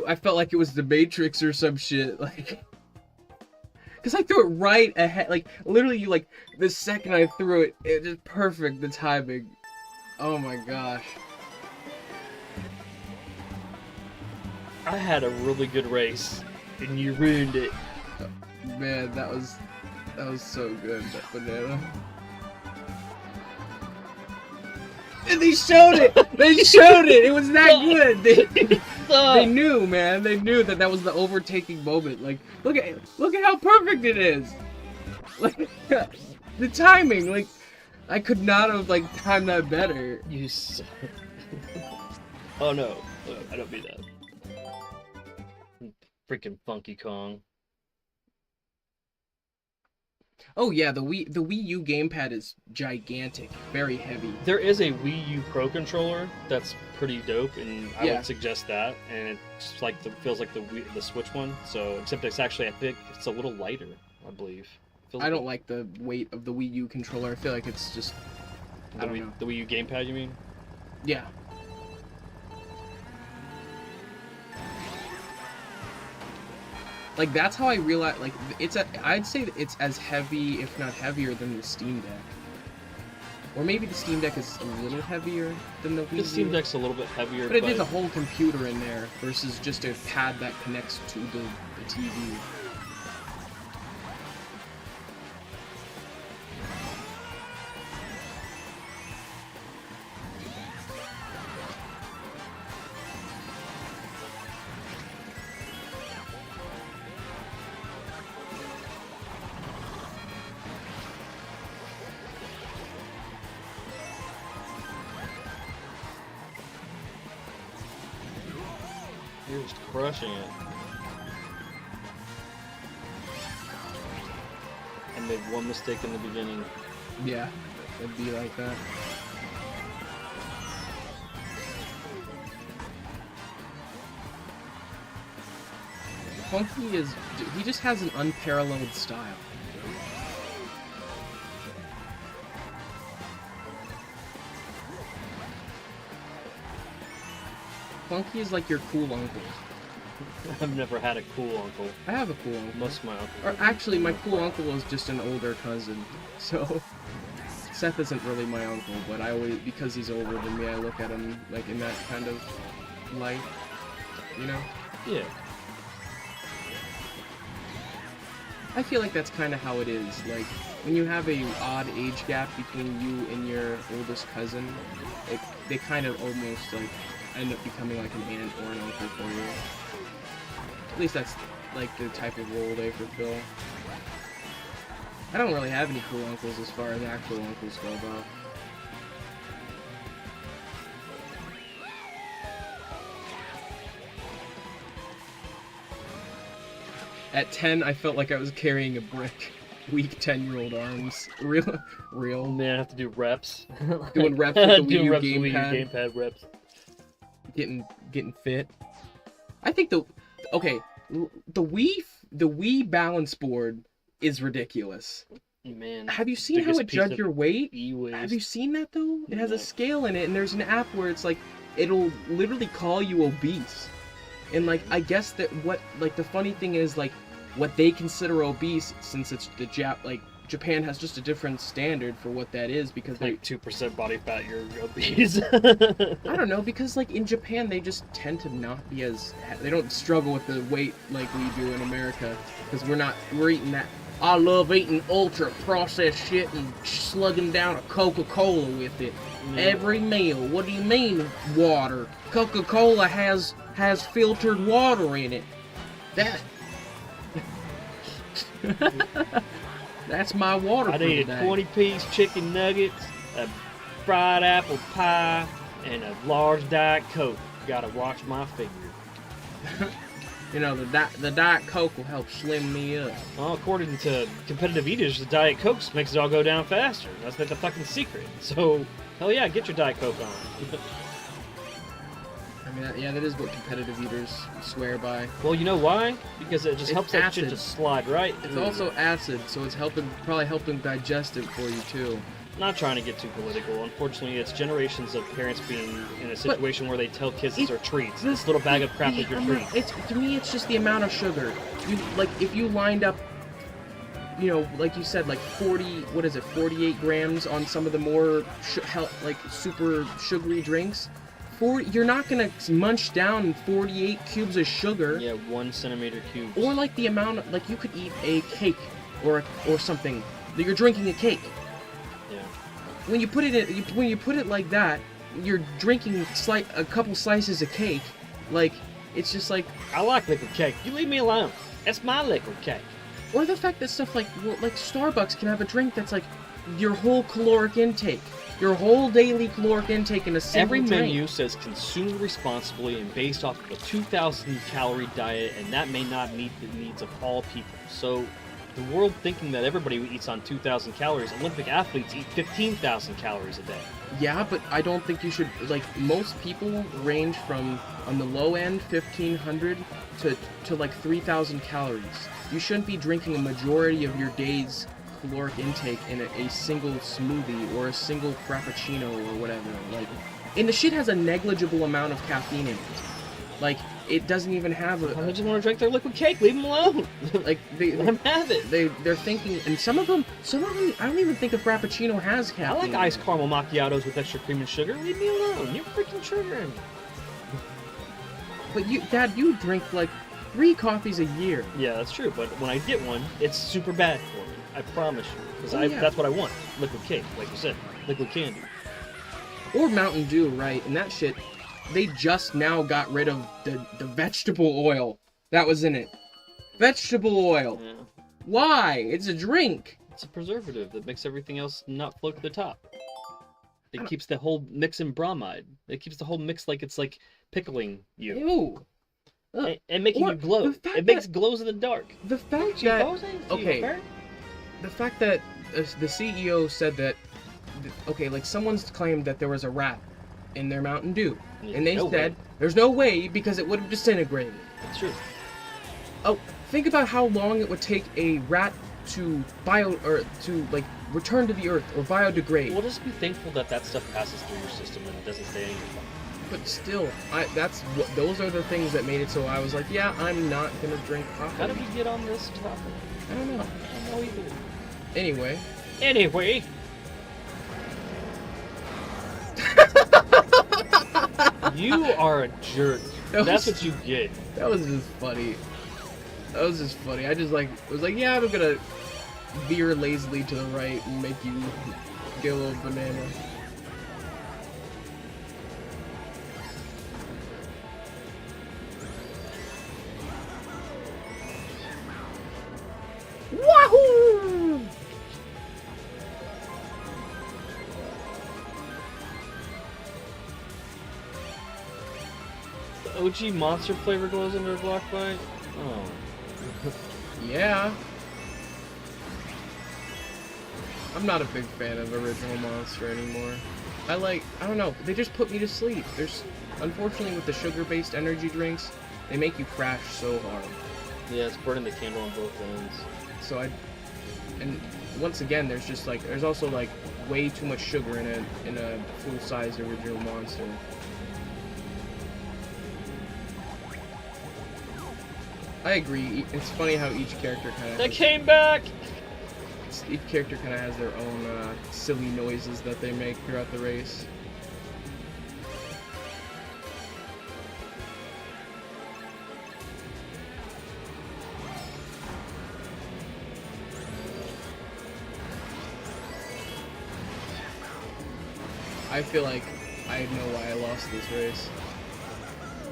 I felt like it was the Matrix or some shit. Like, because I threw it right ahead. Like, literally, like, the second I threw it, it just perfect, the timing. Oh my gosh. I had a really good race, and you ruined it. Man, that was so good, that banana. And they showed it! They showed it! It was that good! They knew, man. They knew that was the overtaking moment. Like, look at how perfect it is! Like, the timing, like, I could not have, like, timed that better. You suck. Oh no, I don't mean that. Freaking Funky Kong. Oh yeah, the Wii U gamepad is gigantic, very heavy. There is a Wii U Pro controller that's pretty dope, and I would suggest that. And it's like feels like the Switch one. So except it's actually, I think it's a little lighter, I believe. I don't like the weight of the Wii U controller. I feel like it's just the Wii U gamepad. You mean? Yeah. Like, that's how I realized, like, I'd say that it's as heavy, if not heavier, than the Steam Deck. Or maybe the Steam Deck is a little heavier than the Wii U. The Steam Deck's a little bit heavier, but it is a whole computer in there versus just a pad that connects to the TV. You're just crushing it. I made one mistake in the beginning. Yeah, it'd be like that. Funky is... he just has an unparalleled style. Funky is like your cool uncle. I've never had a cool uncle. I have a cool uncle. Most of my uncles. Or actually, my cool uncle is just an older cousin. So, Seth isn't really my uncle, but I always, because he's older than me, I look at him like in that kind of light, you know? Yeah. I feel like that's kind of how it is. Like, when you have a odd age gap between you and your oldest cousin, they kind of almost like end up becoming like an aunt or an uncle for you. At least that's like the type of role they fulfill. I don't really have any cool uncles as far as actual uncles go, though. At 10, I felt like I was carrying a brick. Weak 10-year-old arms. Real. Man, I have to do reps. Doing reps with the Wii U reps with Wii U gamepad. gamepad reps. Getting fit. I think the Wii balance board is ridiculous. Man. Have you seen how it judges your weight? E-waste. Have you seen that though? It has a scale in it, and there's an app where it's like it'll literally call you obese. And like I guess that the funny thing is like what they consider obese, since it's Japan has just a different standard for what that is, because like 2% body fat, you're obese. I don't know, because like in Japan they just tend to not be they don't struggle with the weight like we do in America, because we're eating that. I love eating ultra processed shit and slugging down a Coca-Cola with it every meal. What do you mean water? Coca-Cola has filtered water in it. That's my water. I need a 20-piece chicken nuggets, a fried apple pie, and a large Diet Coke. Gotta watch my figure. You know, the Diet Coke will help slim me up. Well, according to competitive eaters, the Diet Coke makes it all go down faster. That's the fucking secret. So, hell yeah, get your Diet Coke on. I mean, yeah, that is what competitive eaters swear by. Well, you know why? Because it just helps that acid. shit just slide right through. It's also acid, so it's probably helping digest it for you too. Not trying to get too political. Unfortunately, it's generations of parents being in a situation where they tell kids these are treats. This little bag of crap is your treat. To me, it's just the amount of sugar. If you lined up, you know, like you said, like 48 grams on some of the more super sugary drinks. You're not gonna munch down 48 cubes of sugar. Yeah, 1 centimeter cubes. Or like the amount of, like you could eat a cake or something. You're drinking a cake. Yeah. When you put it like that, you're drinking a couple slices of cake. Like, it's just like, I like liquid cake. You leave me alone. That's my liquid cake. Or the fact that stuff like Starbucks can have a drink that's like your whole caloric intake. Your whole daily caloric intake in a single Every drink. menu says consumed responsibly and based off of a 2,000 calorie diet, and that may not meet the needs of all people. So, the world thinking that everybody eats on 2,000 calories, Olympic athletes eat 15,000 calories a day. Yeah, but I don't think you should, most people range from, on the low end, 1,500 to like 3,000 calories. You shouldn't be drinking a majority of your day's caloric intake in a single smoothie or a single frappuccino or whatever. And the shit has a negligible amount of caffeine in it. It doesn't even have a... I just want to drink their liquid cake. Leave them alone. Let them have it. They're thinking... And some of them... I don't even think a frappuccino has caffeine. I like iced caramel macchiatos with extra cream and sugar. Leave me alone. You're freaking sugaring me. But Dad, you drink 3 coffees a year. Yeah, that's true. But when I get one, it's super bad for me. I promise you. Because that's what I want. Liquid cake, like you said. Liquid candy. Or Mountain Dew, right? And that shit... They just now got rid of the vegetable oil that was in it. Vegetable oil. Yeah. Why? It's a drink. It's a preservative that makes everything else not float to the top. It keeps the whole mix in bromide. It keeps the whole mix like it's like pickling you. Ew. And making you glow. It makes glows in the dark. The fact that... Okay. The fact that the CEO said that... Okay, someone's claimed that there was a rat in their Mountain Dew. And they said, there's no way because it would have disintegrated. That's true. Oh, think about how long it would take a rat to like return to the earth or biodegrade. We'll just be thankful that that stuff passes through your system and it doesn't stay in your body. But still, those are the things that made it so I was like, yeah, I'm not gonna drink coffee. How did we get on this topic? I don't know. I don't know either. Anyway. You are a jerk. That's what you get. That was just funny. I just was like, yeah, I'm gonna veer lazily to the right and make you get a little banana. Wahoo! The OG monster flavor goes into a block fight? Oh. Yeah. I'm not a big fan of original Monster anymore. I don't know, they just put me to sleep. Unfortunately with the sugar-based energy drinks, they make you crash so hard. Yeah, it's burning the candle on both ends. And once again, there's also like way too much sugar in a full-size original Monster. I agree. It's funny how each character kind of. They came back. Each character kind of has their own silly noises that they make throughout the race. I feel like I know why I lost this race.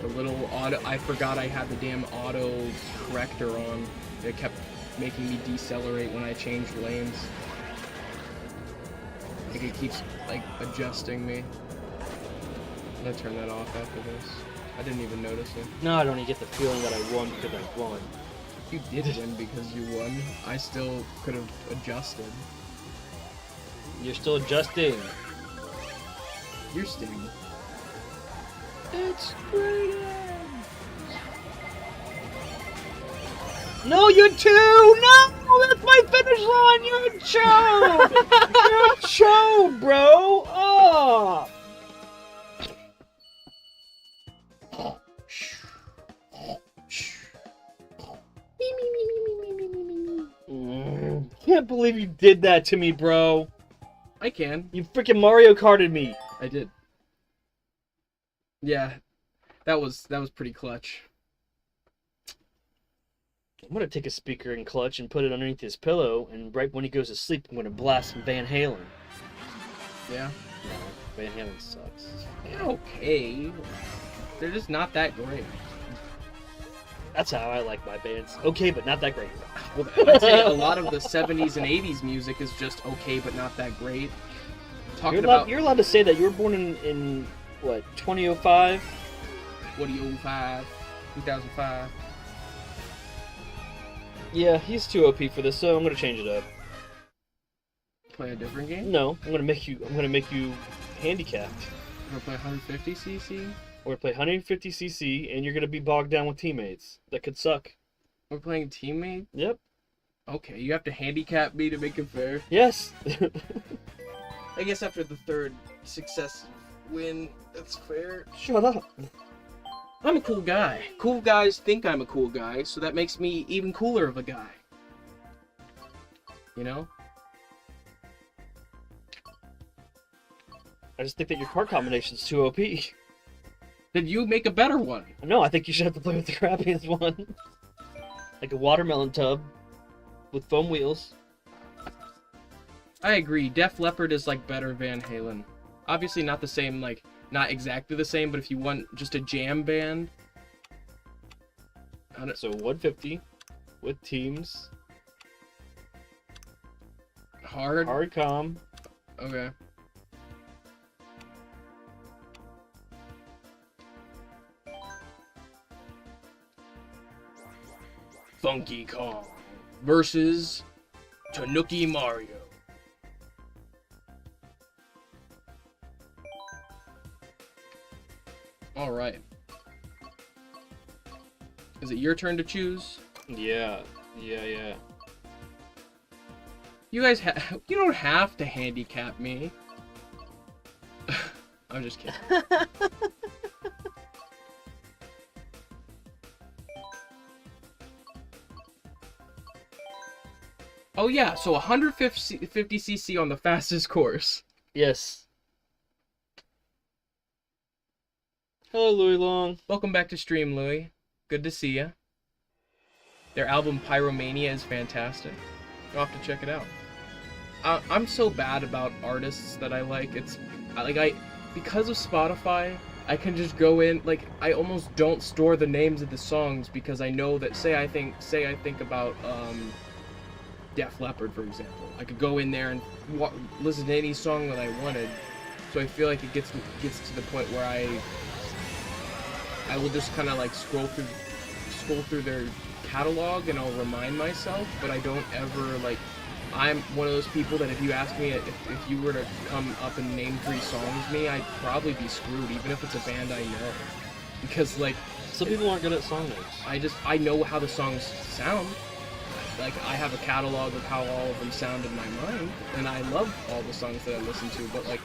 The little auto, I forgot I had the damn auto corrector on. It kept making me decelerate when I changed lanes. Like it keeps like adjusting me. I'm gonna turn that off after this. I didn't even notice it. No, I don't even get the feeling that I won because I won. You did win because you won. I still could have adjusted. You're still adjusting. You're stinging. It's great. No, you're two! No! That's my finish line! You're a chode! You're a chode, bro! Oh! Can't believe you did that to me, bro. I can. You freaking Mario Karted me. I did. Yeah, that was pretty clutch. I'm gonna take a speaker and clutch and put it underneath his pillow, and right when he goes to sleep, I'm gonna blast some Van Halen. Yeah? No, Van Halen sucks. They're okay. They're just not that great. That's how I like my bands. Okay, but not that great. Well, I'd say a lot of the 70s and 80s music is just okay, but not that great. You're allowed to say that. You were born in what, 2005? 2005, 2005. Yeah, he's too OP for this, so I'm gonna change it up. Play a different game? No, I'm gonna make you handicapped. We're gonna play 150cc? We're gonna play 150cc, and you're gonna be bogged down with teammates. That could suck. We're playing teammate? Yep. Okay, you have to handicap me to make it fair. Yes. I guess after the third successive win, that's fair. Shut up. I'm a cool guy. Cool guys think I'm a cool guy, so that makes me even cooler of a guy. You know? I just think that your card combination's too OP. Then you make a better one. No, I think you should have to play with the crappiest one. Like a watermelon tub with foam wheels. I agree. Def Leppard is like better Van Halen. Obviously not the same, like, not exactly the same, but if you want just a jam band. So 150 with teams. Hard com. Okay. Funky Kong versus Tanuki Mario. All right. Is it your turn to choose? Yeah, yeah. You guys, you don't have to handicap me. I'm just kidding. Oh yeah, so 150cc on the fastest course. Yes. Hello, Louis Long. Welcome back to stream, Louis. Good to see ya. Their album Pyromania is fantastic. You'll have to check it out. I'm so bad about artists that I like. Because of Spotify, I can just go in, like, I almost don't store the names of the songs because I know that, say I think about Def Leppard, for example. I could go in there and listen to any song that I wanted. So I feel like it gets to the point where I will just kind of like scroll through their catalog and I'll remind myself, but I don't ever like. I'm one of those people that if you ask me if you were to come up and name 3 songs me, I'd probably be screwed, even if it's a band I know, because like some people aren't good at song names. I know how the songs sound. Like I have a catalog of how all of them sound in my mind, and I love all the songs that I listen to. But like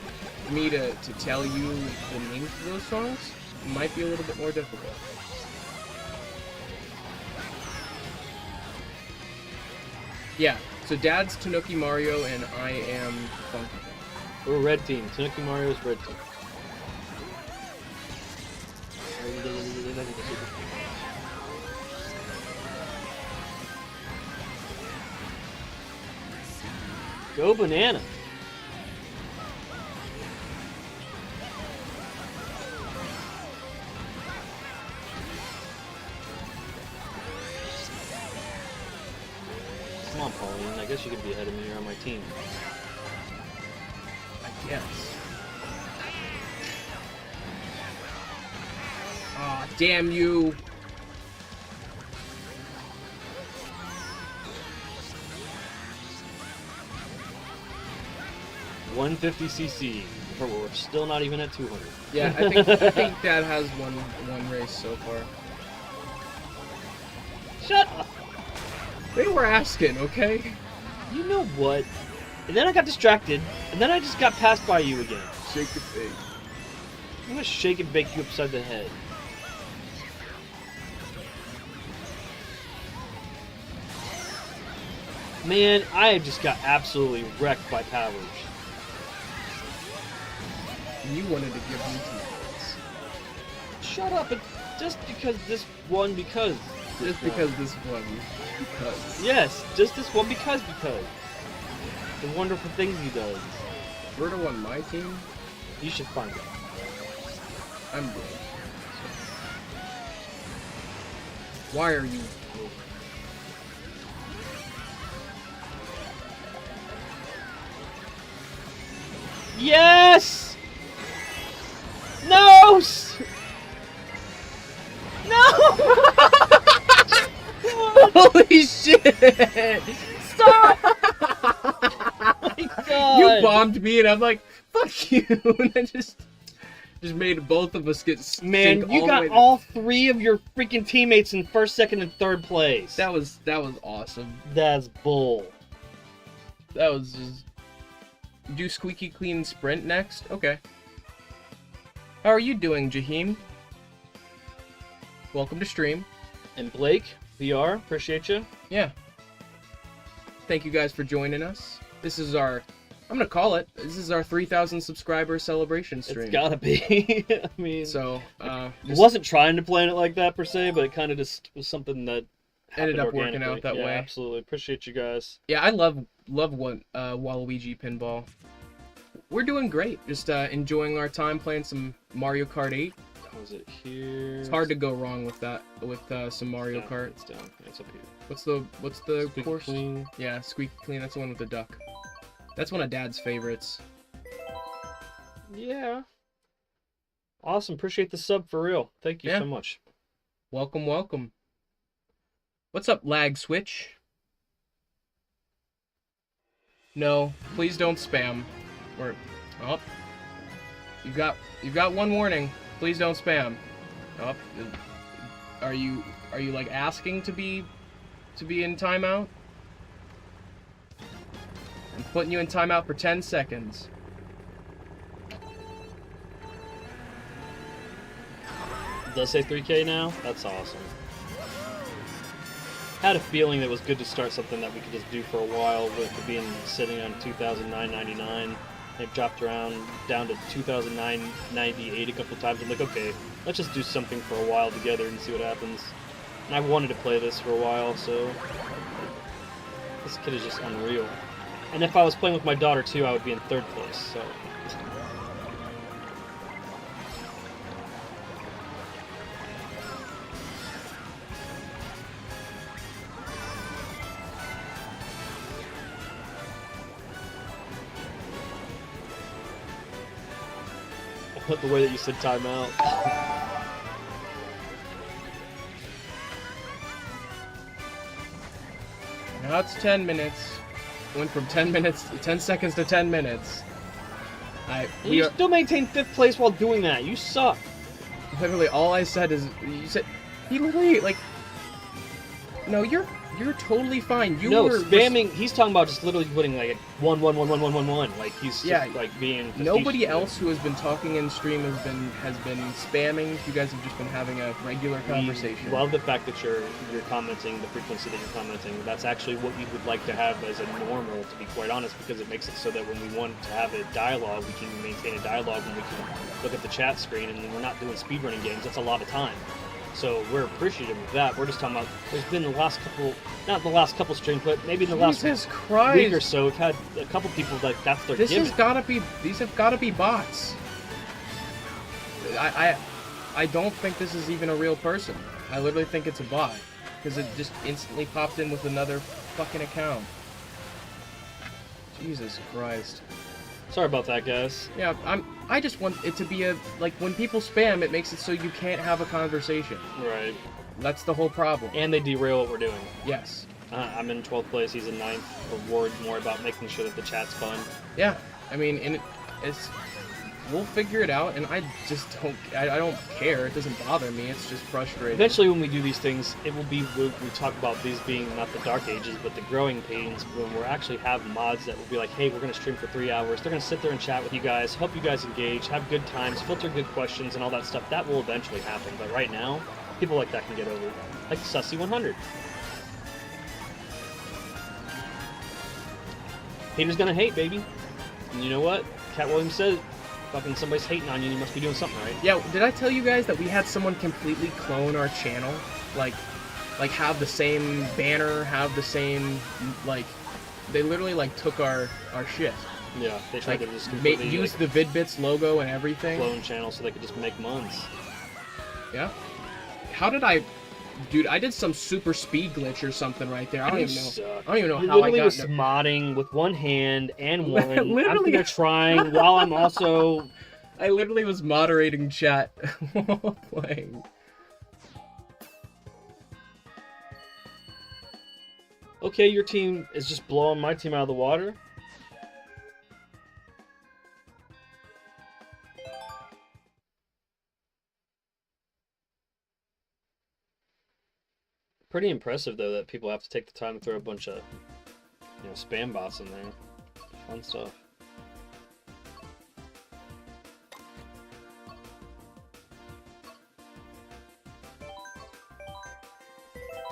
for me to tell you the names of those songs might be a little bit more difficult. Yeah. So Dad's Tanuki Mario and I am Funky. We're red team. Tanuki Mario's red team. Go banana. Come on, Pauline. I guess you could be ahead of me. You're on my team. I guess. Aw, damn you. $150cc. But we're still not even at 200. Yeah, I think Dad has one race so far. Shut up. They were asking, okay? You know what? And then I got distracted, and then I just got passed by you again. Shake the bake. I'm gonna shake and bake you upside the head. Man, I just got absolutely wrecked by Powers. You wanted to give me 2 points. Shut up, and just because this one because. Just because this one. Because. Yes, just this one because. The wonderful things he does. Berto on my team? You should find it. I'm good. Why are you... Yes! No! No! Holy shit! Stop! Oh my God. You bombed me and I'm like, fuck you! And I just made both of us get Man, you got all 3 of your freaking teammates in 1st, 2nd, and 3rd place. That was awesome. That's bull. That was just... Do squeaky clean sprint next? Okay. How are you doing, Jaheim? Welcome to stream. And Blake, VR, appreciate you. Yeah. Thank you guys for joining us. This is our... I'm gonna call it. This is our 3,000 subscriber celebration stream. It's gotta be. I mean... So, I wasn't trying to plan it like that, per se, but it kind of just was something that ended up working out that way. Absolutely. Appreciate you guys. Yeah, I love Waluigi Pinball. We're doing great. Just enjoying our time playing some Mario Kart 8. Was it here? It's hard to go wrong with that, with some Mario Kart. It's down. It's up here. What's the Squeaky course? Clean. Yeah, Squeaky Clean. That's the one with the duck. That's one of Dad's favorites. Yeah. Awesome. Appreciate the sub for real. Thank you so much. Welcome, welcome. What's up, Lag Switch? No, please don't spam. Or, oh, you've got one warning. Please don't spam. Oh, are you like asking to be to be in timeout? I'm putting you in timeout for 10 seconds. It does say 3K now? That's awesome. Had a feeling it was good to start something that we could just do for a while with it being sitting on 2009.99. It dropped around down to 2009.98 a couple times. I'm like, okay, let's just do something for a while together and see what happens. And I wanted to play this for a while, so this kid is just unreal. And if I was playing with my daughter too, I would be in 3rd place. So. The way that you said timeout. Now it's 10 minutes. Went from 10 seconds to 10 minutes. You still maintain 5th place while doing that. You suck. Literally, all I said is, you said, he literally, like, no, you're totally fine. You no, were spamming. He's talking about just literally putting like 1 1 1 1 1 1 1. Like he's just like being. Nobody else who has been talking in stream has been spamming. You guys have just been having a regular conversation. We love the fact that you're commenting, the frequency that you're commenting. That's actually what we would like to have as a normal, to be quite honest, because it makes it so that when we want to have a dialogue, we can maintain a dialogue and we can look at the chat screen, and we're not doing speedrunning games. That's a lot of time. So we're appreciative of that. We're just talking about, there's been the last couple, not the last couple streams, but maybe in the last week or so, we've had a couple people that that's their gimmick. These have gotta be bots. I don't think this is even a real person. I literally think it's a bot. Because it just instantly popped in with another fucking account. Jesus Christ. Sorry about that, guys. Yeah, I just want it to be like, when people spam, it makes it so you can't have a conversation. Right. That's the whole problem. And they derail what we're doing. Yes. I'm in 12th place, he's in 9th. The word's more about making sure that the chat's fun. Yeah, I mean, and we'll figure it out, and I just don't care. It doesn't bother me. It's just frustrating. Eventually, when we do these things, it will be, we talk about these being not the dark ages, but the growing pains, when we'll actually have mods that will be like, hey, we're going to stream for 3 hours. They're going to sit there and chat with you guys, help you guys engage, have good times, filter good questions, and all that stuff. That will eventually happen. But right now, people like that can get over it. Like Sussy 100. Haters gonna hate, baby. And you know what? Cat Williams said, fucking somebody's hating on you, you must be doing something right. Yeah, did I tell you guys that we had someone completely clone our channel? Like have the same banner, have the same, like, they literally, like, took our shit. Yeah, they tried to just use the Vid-Bits logo and everything. Clone channel so they could just make months. Yeah. How did I... Dude, I did some super speed glitch or something right there. I don't even know how I got... literally was modding with one hand and one. Literally. I'm trying while I'm also... I literally was moderating chat while playing. Okay, your team is just blowing my team out of the water. Pretty impressive, though, that people have to take the time to throw a bunch of, spam bots in there. Fun stuff.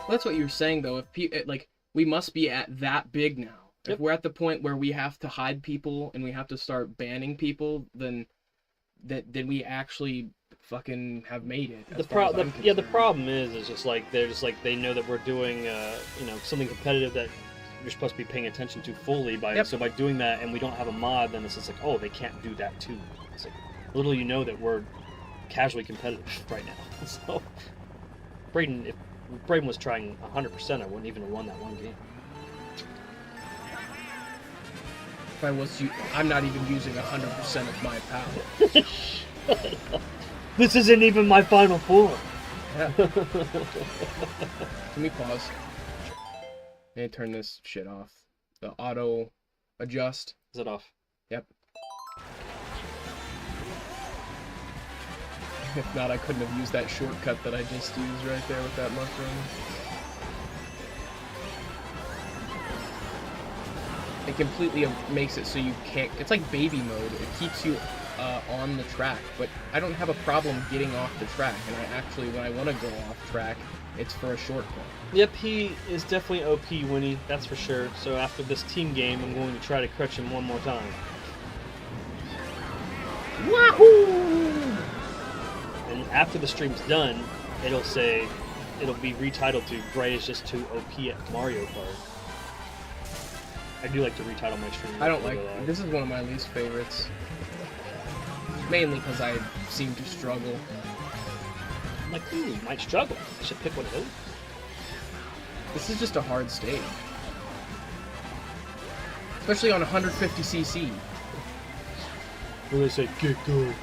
That's what you're saying, though. If we must be at that big now. Yep. If we're at the point where we have to hide people and we have to start banning people, then we actually fucking have made it. The problem is just like they know that we're doing something competitive that you're supposed to be paying attention to fully so by doing that, and we don't have a mod, then it's just like, oh, they can't do that too. It's like, little you know that we're casually competitive right now. So if Braden was trying 100%, I wouldn't even have won that one game. If I was I'm not even using 100% of my power. Shut up. This isn't even my final form. Yeah. Can we pause? I need to turn this shit off. The auto adjust. Is it off? Yep. If not, I couldn't have used that shortcut that I just used right there with that mushroom. it completely makes it so you can't. It's like baby mode. It keeps you on the track, but I don't have a problem getting off the track. And I actually, when I want to go off track, it's for a shortcut. Yep, he is definitely OP, Winnie. That's for sure. So after this team game, I'm going to try to catch him one more time. Wahoo! And after the stream's done, it'll be retitled to Bray is just too OP at Mario Kart. I do like to retitle my stream. I don't like this. Is one of my least favorites. Mainly because I seem to struggle. I'm like, ooh, you might struggle. I should pick one of those. This is just a hard stage. Especially on 150cc. When they say, get good.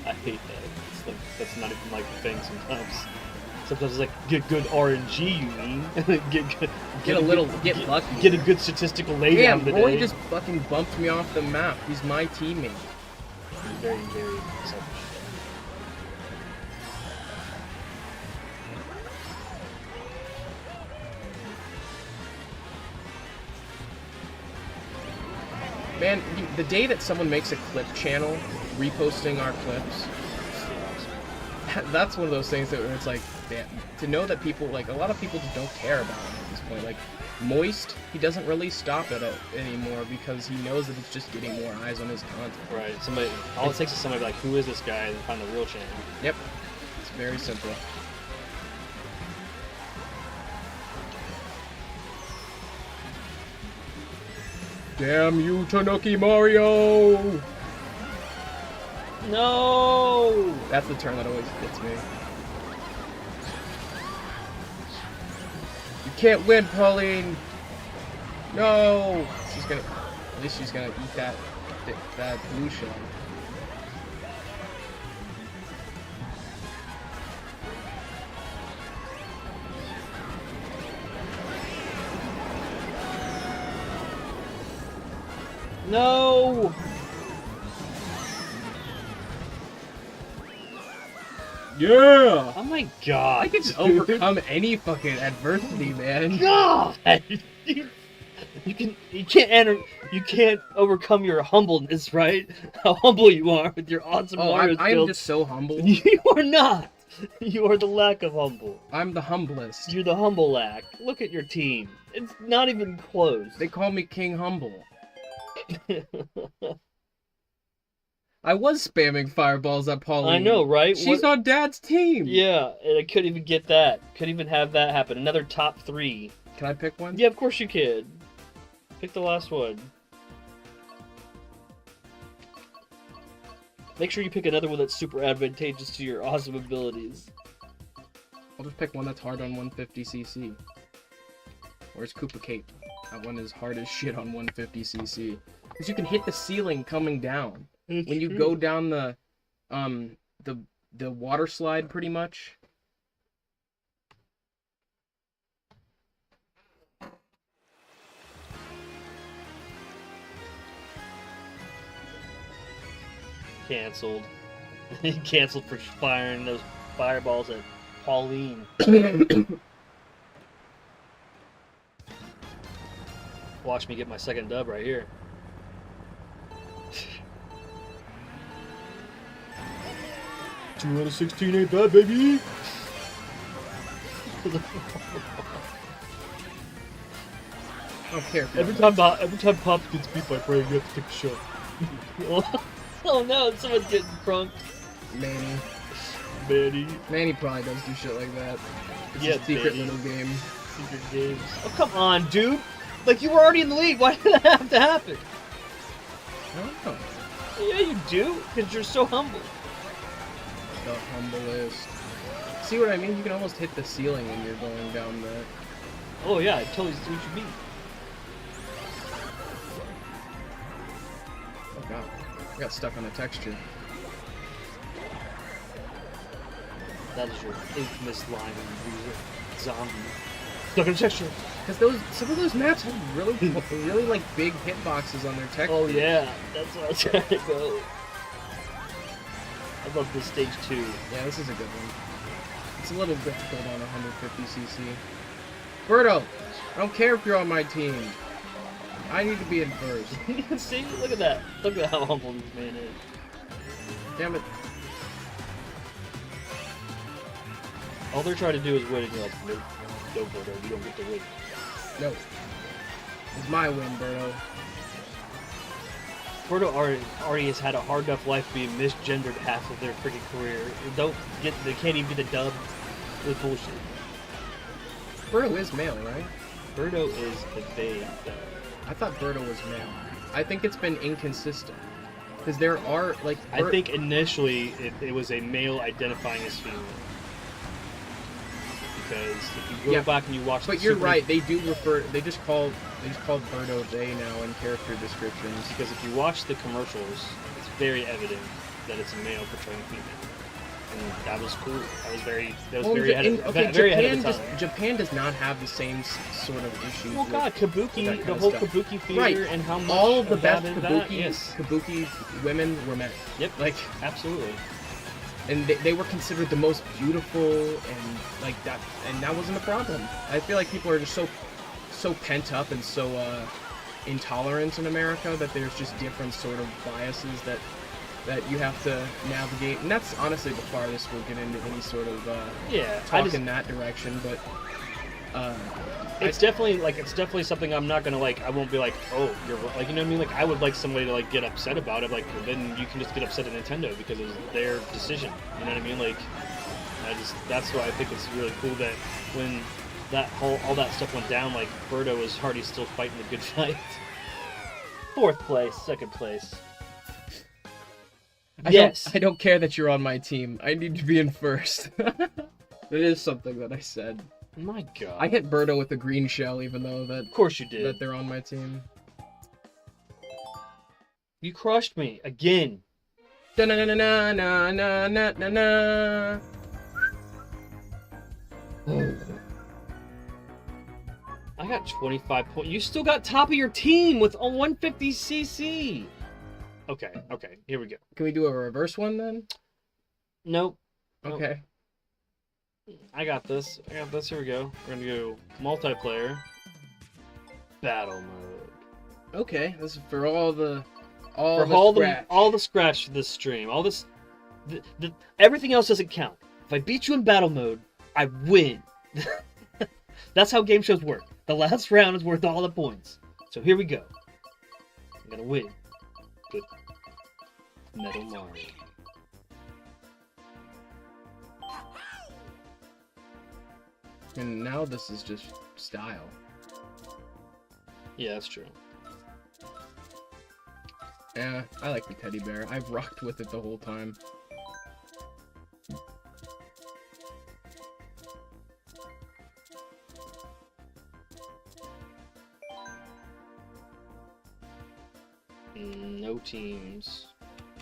I hate that. That's not even like the thing sometimes. Sometimes it's like, get good RNG, you mean? Get lucky. Get a good statistical laydown Damn, today. Roy just fucking bumped me off the map. He's my teammate. Very, very selfish. Man, the day that someone makes a clip channel reposting our clips, that's one of those things that it's like, damn, to know that people, like, a lot of people just don't care about it at this point. Like, Moist, he doesn't really stop at it anymore because he knows that it's just getting more eyes on his content. Right. All it takes is somebody like, who is this guy, and find the real channel. Yep. It's very simple. Damn you, Tanuki Mario! No! That's the turn that always gets me. You can't win, Pauline! No! She's gonna... At least she's gonna eat that blue shell. No! Yeah! Oh my god. I can just overcome any fucking adversity, man. God! You can't overcome your humbleness, right? How humble you are with your awesome Mario skills. I am just so humble. You are not! You are the lack of humble. I'm the humblest. You're the humble lack. Look at your team. It's not even close. They call me King Humble. I was spamming fireballs at Pauline. I know, right? She's on Dad's team. Yeah, and I couldn't even get that. Couldn't even have that happen. Another top 3. Can I pick one? Yeah, of course you can. Pick the last one. Make sure you pick another one that's super advantageous to your awesome abilities. I'll just pick one that's hard on 150cc. Where's Koopa Cape? That one is hard as shit on 150cc. Because you can hit the ceiling coming down. It's when you true. go down the water slide, pretty much. Cancelled. He canceled for firing those fireballs at Pauline. Watch me get my second dub right here. 2 out of 16 ain't bad, baby! I don't care. Every time Pops gets beat by Bray, you have to take a shot. Oh no, someone's getting crunked. Manny probably does do shit like that. It's Yeah, a secret Manny. little game. Secret games. Oh, come on, dude! Like, you were already in the lead, why did that have to happen? I don't know. Yeah, you do, because you're so humble. The humblest. See what I mean? You can almost hit the ceiling when you're going down the... Oh yeah, I totally see what you mean. Oh god. I got stuck on a texture. That is your infamous line when you use it. Zombie. Stuck in a texture. Because some of those maps have really like big hitboxes on their texture. Oh yeah, that's what I was trying to go. I love this stage 2. Yeah, this is a good one. It's a little difficult on 150cc. Birdo, I don't care if you're on my team. I need to be in first. See? Look at that. Look at how humble this man is. Damn it. All they're trying to do is win, and you're like, nope, no, Birdo, you don't get to win. No. It's my win, Birdo. Birdo already has had a hard enough life being misgendered half of their freaking career. They can't even get the dub with bullshit. Birdo is male, right? Birdo is the babe, though. I thought Birdo was male. I think it's been inconsistent. Because there are, like... I think initially it was a male identifying as female. Because if you go back and you watch but you're right, they do refer... They just call Birdo they now in character descriptions. Because if you watch the commercials, it's very evident that it's a male portraying female. And that was cool. That was very ahead of the time. Japan does not have the same sort of issues. Well, God, Kabuki, the whole Kabuki theater, and how much all of the best Kabuki, Kabuki women were men. Yep, like absolutely. And they were considered the most beautiful, and like that, and that wasn't a problem. I feel like people are just so pent up and so intolerant in America that there's just different sort of biases that you have to navigate, and that's honestly the farthest we'll get into any sort of talk in that direction. But it's definitely something I'm not gonna like. I won't be like, oh, you're like, you know what I mean? Like, I would like somebody to like get upset about it. Like, then you can just get upset at Nintendo because it was their decision. You know what I mean? Like, that's why I think it's really cool that when all that stuff went down, like Birdo was already still fighting the good fight. 4th place, 2nd place. I don't care that you're on my team. I need to be in first. It is something that I said. My God. I hit Birdo with a green shell, even though that... Of course you did. That they're on my team. You crushed me again. Da na na na na na na na na. I got 25 points. You still got top of your team with a 150cc. Okay, here we go. Can we do a reverse one then? Nope. Okay. I got this. Here we go. We're gonna go multiplayer. Battle mode. Okay, this is for all the scratch for this stream. All this, everything else doesn't count. If I beat you in battle mode, I win. That's how game shows work. The last round is worth all the points. So here we go. I'm gonna win. Good. Metal Mario. And now this is just style. Yeah, that's true. Yeah, I like the teddy bear. I've rocked with it the whole time. No teams.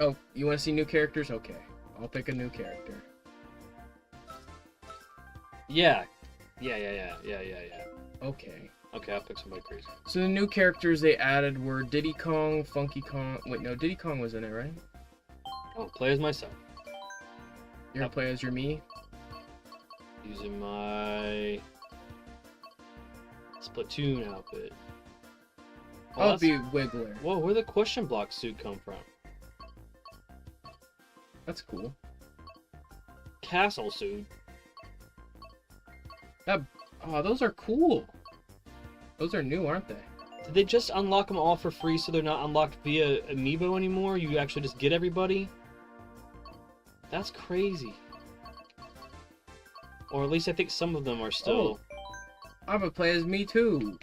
Oh, you want to see new characters? Okay, I'll pick a new character. Yeah. Okay. Okay, I'll pick somebody crazy. So the new characters they added were Diddy Kong, Funky Kong... Wait, no, Diddy Kong was in it, right? I'll play as myself. You're gonna play as your me? Using my... Splatoon outfit. I'll be Wiggler. Whoa, where'd the question block suit come from? That's cool. Castle suit. Oh, those are cool. Those are new, aren't they? Did they just unlock them all for free so they're not unlocked via Amiibo anymore? You actually just get everybody? That's crazy. Or at least I think some of them are still... Oh, I'm gonna play as me too.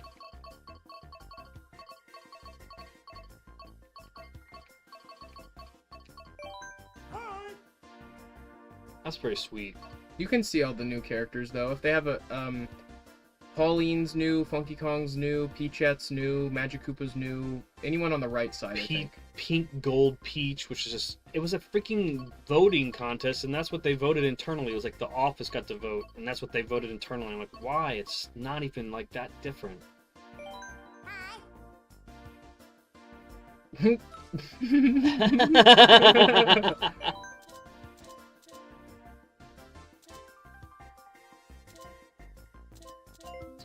That's pretty sweet. You can see all the new characters though. If they have a Pauline's new, Funky Kong's new, Peachette's new, Magic Koopa's new, anyone on the right side, I think. Pink Gold Peach, which is just, it was a freaking voting contest, and that's what they voted internally. It was like the office got to vote, and that's what they voted internally. I'm like, why? It's not even like that different.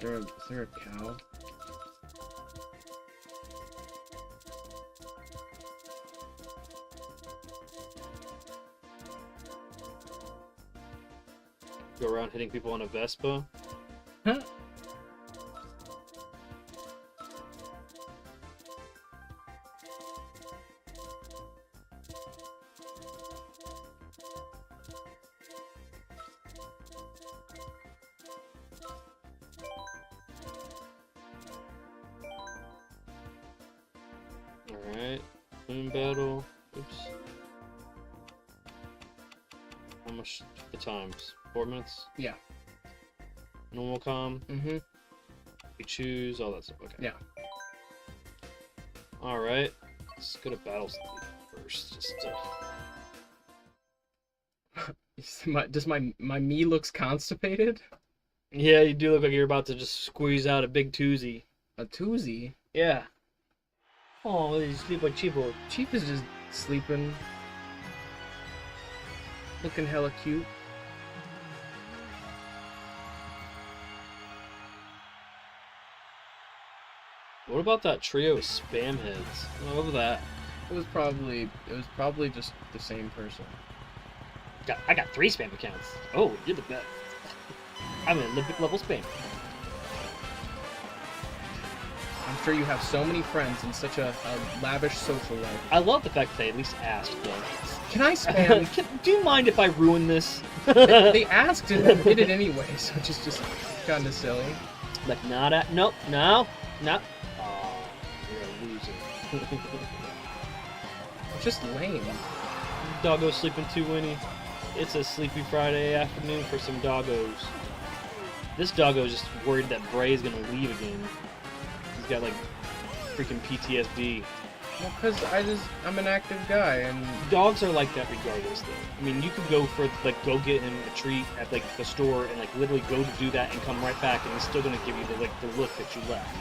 Is there a cow? Go around hitting people on a Vespa. Huh? Alright. Moon battle. Oops. How much the times? 4 minutes? Yeah. Normal com. Mm-hmm. We choose all that stuff. Okay. Yeah. Alright. Let's go to battles first. Just Does my me looks constipated? Yeah, you do look like you're about to just squeeze out a big toozy. A toozy? Yeah. Oh, you sleep like Chivo. Chief is just sleeping. Looking hella cute. What about that trio of spam heads? What over that? It was probably just the same person. I got 3 spam accounts. Oh, you're the best. I'm an Olympic level spam. I'm sure you have so many friends and such a lavish social life. I love the fact that they at least asked, though. Can I spam? Do you mind if I ruin this? They asked and then did it anyway, so it's just kind of silly. Like, not at. Nope, no. Oh, you're a loser. It's just lame. Doggo sleeping too, Winnie. It's a sleepy Friday afternoon for some doggos. This doggo is just worried that Bray is gonna leave again. He's got like freaking PTSD. Well, because I'm an active guy, and Dogs are like that regardless, though. I mean, you could go for like go get him a treat at like the store and like literally go to do that and come right back, and he's still gonna give you the look that you left.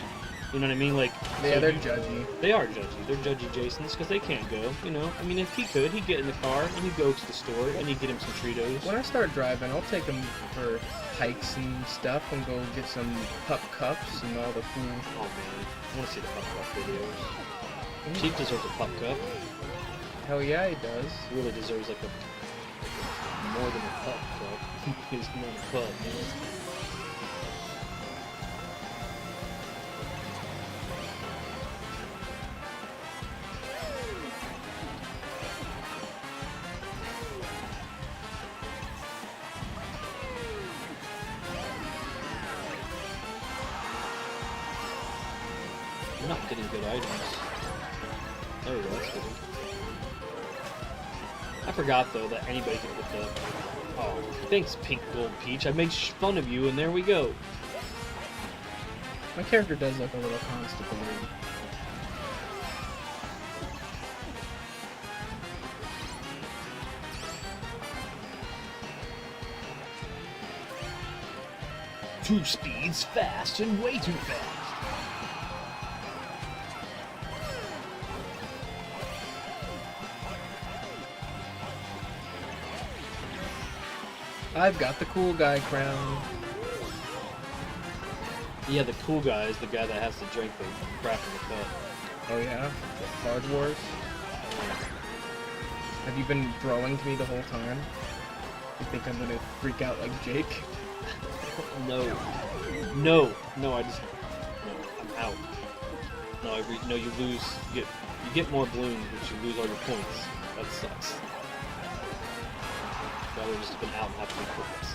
You know what I mean? Like, yeah, so they're judgy. They are judgy. They're judgy Jasons because they can't go. You know, I mean, if he could, he'd get in the car and he'd go to the store and he'd get him some Cheetos. When I start driving, I'll take him for hikes and stuff and go get some pup cups and all the food. Oh man, I want to see the pup cup videos. Chief deserves a pup cup. Hell yeah, he does. He really deserves like a more than a pup cup. He's not a pup, man. I'm not getting good items. There we go, that's good. I forgot though that anybody can get the. Oh, thanks, Pink Gold Peach. I made fun of you, and there we go. My character does look a little constipated. Two speeds fast and way too fast. I've got the cool guy crown. Yeah, the cool guy is the guy that has to drink the crap in the cup. Oh yeah? Card Wars? Have you been throwing to me the whole time? You think I'm gonna freak out like Jake? No, I just. No, I'm out. No, no, you lose. You get more balloons, but you lose all your points. That sucks. I'd rather just been out and have to be points.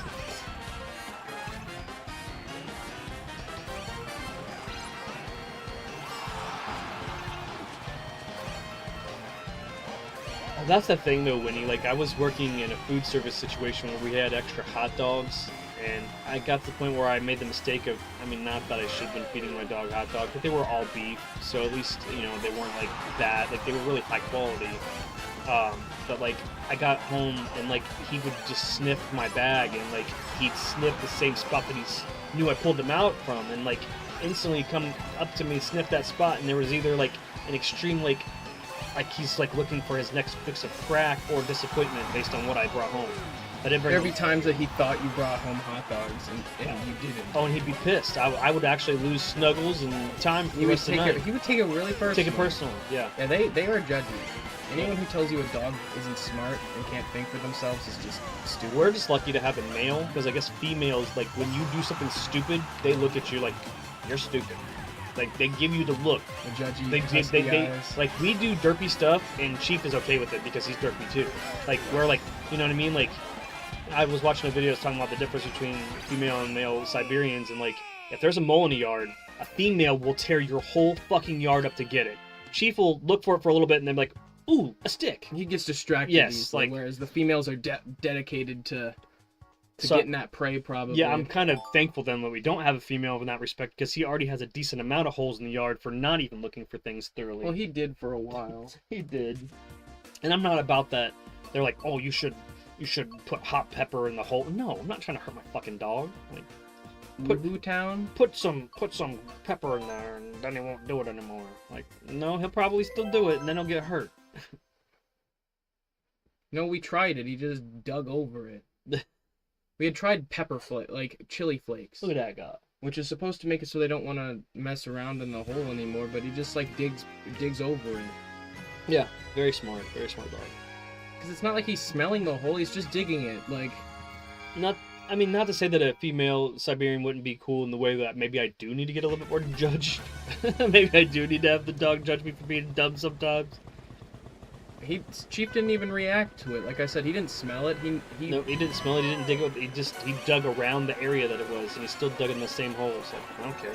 That's the thing though, Winnie. Like, I was working in a food service situation where we had extra hot dogs, and I got to the point where I made the mistake of, I mean, not that I should have been feeding my dog hot dogs, but they were all beef, so at least, you know, they weren't like bad. Like, they were really high quality. But like, I got home and like he would just sniff my bag, and like he'd sniff the same spot that he knew I pulled them out from, and like instantly come up to me, sniff that spot, and there was either like an extreme like he's like looking for his next fix of crack or disappointment based on what I brought home. I didn't bring There'd be times that he thought you brought home hot dogs and you didn't. Oh, and he'd be pissed. I would actually lose snuggles and time for the rest of the night. He would take it really personal. Take it personal, yeah. Yeah, they are judgy. Anyone who tells you a dog isn't smart and can't think for themselves is just stupid. We're just lucky to have a male, because I guess females, like, when you do something stupid, they look at you like, you're stupid. Like, they give you the look. The judgy, they like, we do derpy stuff, and Chief is okay with it because he's derpy too. Like, we're like, you know what I mean? Like, I was watching a video talking about the difference between female and male Siberians, and like, if there's a mole in a yard, a female will tear your whole fucking yard up to get it. Chief will look for it for a little bit, and then be like, ooh, a stick. He gets distracted yes, easily, like, whereas the females are dedicated to getting that prey, probably. Yeah, I'm kind of thankful then that we don't have a female in that respect, because he already has a decent amount of holes in the yard for not even looking for things thoroughly. Well, he did for a while. He did. And I'm not about that. They're like, oh, you should put hot pepper in the hole. No, I'm not trying to hurt my fucking dog. Like, put some pepper in there, and then he won't do it anymore. Like, no, he'll probably still do it, and then he'll get hurt. No, we tried it. He just dug over it. We had tried chili flakes. Look at that guy. Which is supposed to make it so they don't want to mess around in the hole anymore, but he just like digs over it. Yeah, very smart dog. Because it's not like he's smelling the hole; he's just digging it. Like, not to say that a female Siberian wouldn't be cool in the way that maybe I do need to get a little bit more judged. Maybe I do need to have the dog judge me for being dumb sometimes. Chief didn't even react to it. Like I said, he didn't smell it. No, he didn't smell it. He didn't dig it. He dug around the area that it was, and he still dug in the same hole. So I don't care.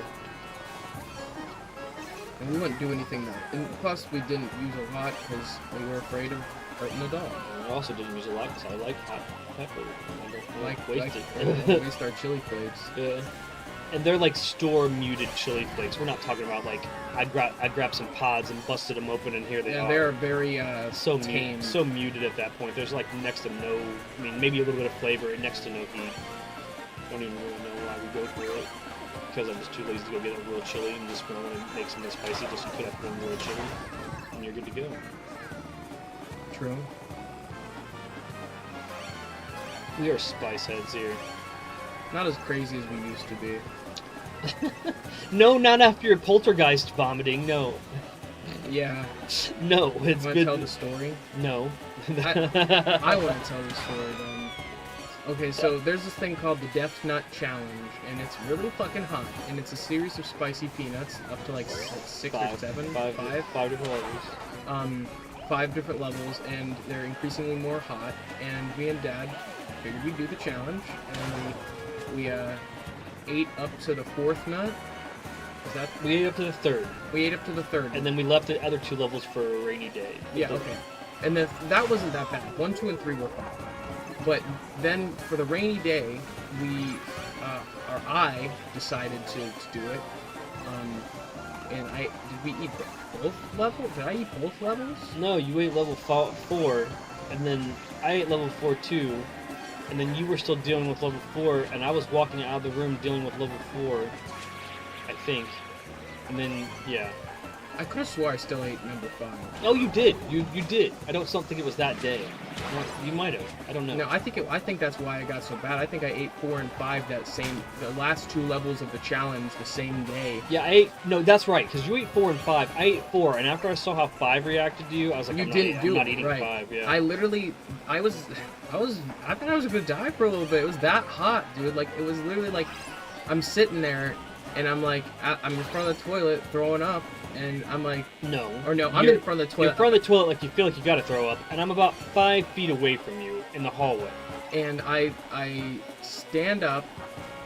And we wouldn't do anything though. And plus, we didn't use a lot because we were afraid of hurting the dog. I also didn't use a lot because I like hot pepper. I don't waste it. Waste our chili flakes. Yeah. And they're like store muted chili flakes. We're not talking about like I grabbed some pods and busted them open, and here they are. Yeah, they're very so tame. So muted at that point. There's like next to no, I mean maybe a little bit of flavor and next to no heat. Don't even really know why we go through it, because I'm just too lazy to go get a real chili and just want to make something spicy. Just you put up one real chili, and you're good to go. True. We are spice heads here. Not as crazy as we used to be. No, not after your poltergeist vomiting. No. Yeah. No, it's good. Tell the story? No. I want to tell the story then. Okay, so there's this thing called the Death Nut Challenge, and it's really fucking hot, and it's a series of spicy peanuts up to like six or seven, five different levels. 5 different levels, and they're increasingly more hot. And me and Dad figured we'd do the challenge, and we ate up to the 4th nut. We ate up to the 3rd. We ate up to the 3rd. And then we left the other 2 levels for a rainy day. Yeah, okay. And then that wasn't that bad. 1, 2, and 3 were fine. But then for the rainy day, I decided to do it. And did we eat both levels? Did I eat both levels? No, you ate level 4, and then I ate level 4 too. And then you were still dealing with level 4, and I was walking out of the room dealing with level 4, I think. And then, yeah. I could have swore I still ate number 5. Oh, you did. You did. I don't think it was that day. You might have. I don't know. No, I think that's why I got so bad. I think I ate 4 and 5 the last 2 levels of the challenge the same day. Yeah, no, that's right, because you ate 4 and 5. I ate 4, and after I saw how 5 reacted to you, I was like, I'm not eating 5. Yeah. I thought I was gonna die for a little bit. It was that hot, dude. Like, it was literally like, I'm sitting there, and I'm like, I'm in front of the toilet throwing up, and I'm like, I'm in front of the toilet. You're in front of the toilet like you feel like you gotta throw up, and I'm about 5 feet away from you in the hallway. And I stand up,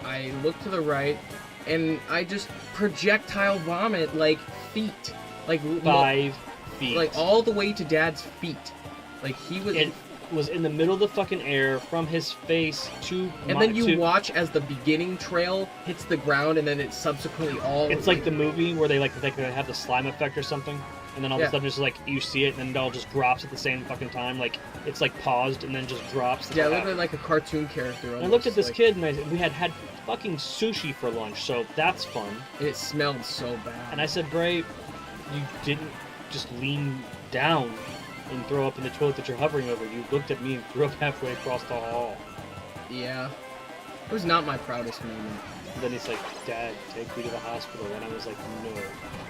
I look to the right, and I just projectile vomit like feet. Like 5 feet. Like all the way to Dad's feet. Like he was... It was in the middle of the fucking air from his face to... And then you watch as the beginning trail hits the ground, and then it's subsequently all... It's like the movie where they have the slime effect or something, and then all of a sudden just like you see it, and then it all just drops at the same fucking time. Like it's like paused and then just drops. Yeah, literally like a cartoon character. Almost. And I looked at this kid, and we had fucking sushi for lunch, so that's fun. And it smelled so bad. And I said, Bray, you didn't just lean down and throw up in the toilet that you're hovering over, you looked at me and threw up halfway across the hall. Yeah. It was not my proudest moment. And then he's like, Dad, take me to the hospital. And I was like, no.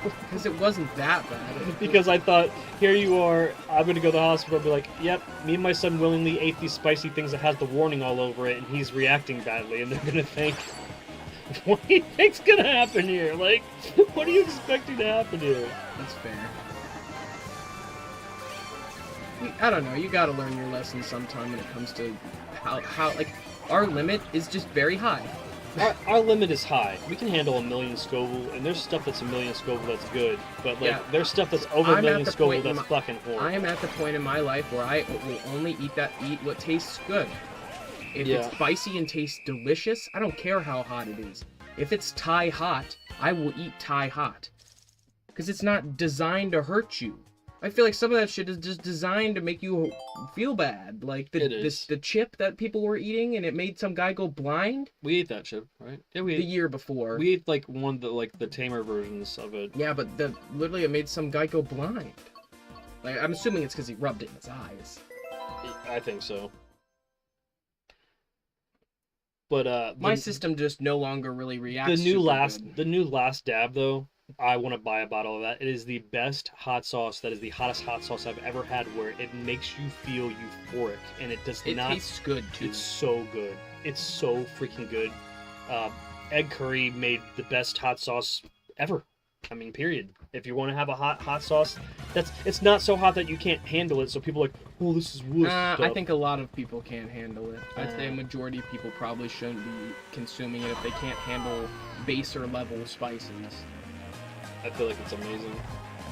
Because it wasn't that bad. Because I thought, here you are, I'm going to go to the hospital and be like, yep, me and my son willingly ate these spicy things that has the warning all over it, and he's reacting badly, and they're going to think, what do you think's going to happen here? Like, what are you expecting to happen here? That's fair. I don't know, you gotta learn your lesson sometime when it comes to how like, our limit is just very high. Our limit is high. We can handle 1,000,000 Scoville, and there's stuff that's 1,000,000 Scoville that's good, but like, there's stuff that's over 1,000,000 Scoville that's fucking horrible. I am at the point in my life where I will only eat what tastes good. If it's spicy and tastes delicious, I don't care how hot it is. If it's Thai hot, I will eat Thai hot. Because it's not designed to hurt you. I feel like some of that shit is just designed to make you feel bad. Like the chip that people were eating, and it made some guy go blind. We ate that chip, right? Yeah, we ate the year before. We ate like one of the tamer versions of it. Yeah, but literally it made some guy go blind. Like, I'm assuming it's because he rubbed it in his eyes. I think so. But my system just no longer really reacts. The new last dab though, I want to buy a bottle of that. It is the best hot sauce. That is the hottest hot sauce I've ever had, where it makes you feel euphoric, and it tastes good too. It's so good. It's so freaking good. Egg Curry made the best hot sauce ever. I mean, period. If you want to have a hot sauce, it's not so hot that you can't handle it. So people are like, oh, this is wuss. I think a lot of people can't handle it. I'd say a majority of people probably shouldn't be consuming it if they can't handle baser level spices. I feel like it's amazing.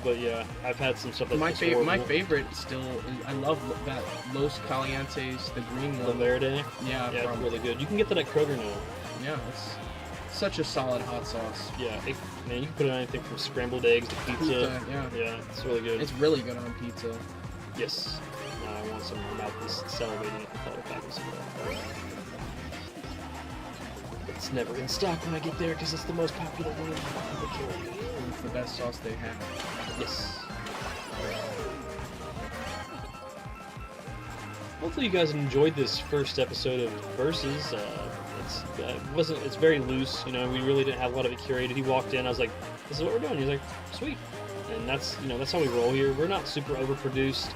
But yeah, I've had some stuff that's my favorite still is, I love that Los Calientes, the green one. La Verde? Yeah, it's really good. You can get that at Kroger now. Yeah, it's such a solid hot sauce. Yeah, man, you can put it on anything from scrambled eggs to pizza. Yeah, it's really good. It's really good on pizza. Yes. Now I want some. My mouth is salivating at the thought of having some of that. It's never in stock when I get there because it's the most popular one. It's the best sauce they have. Yes. Hopefully you guys enjoyed this first episode of Versus. It's very loose, you know. We really didn't have a lot of it curated. He walked in, I was like, "This is what we're doing." He's like, "Sweet," and that's how we roll here. We're not super overproduced.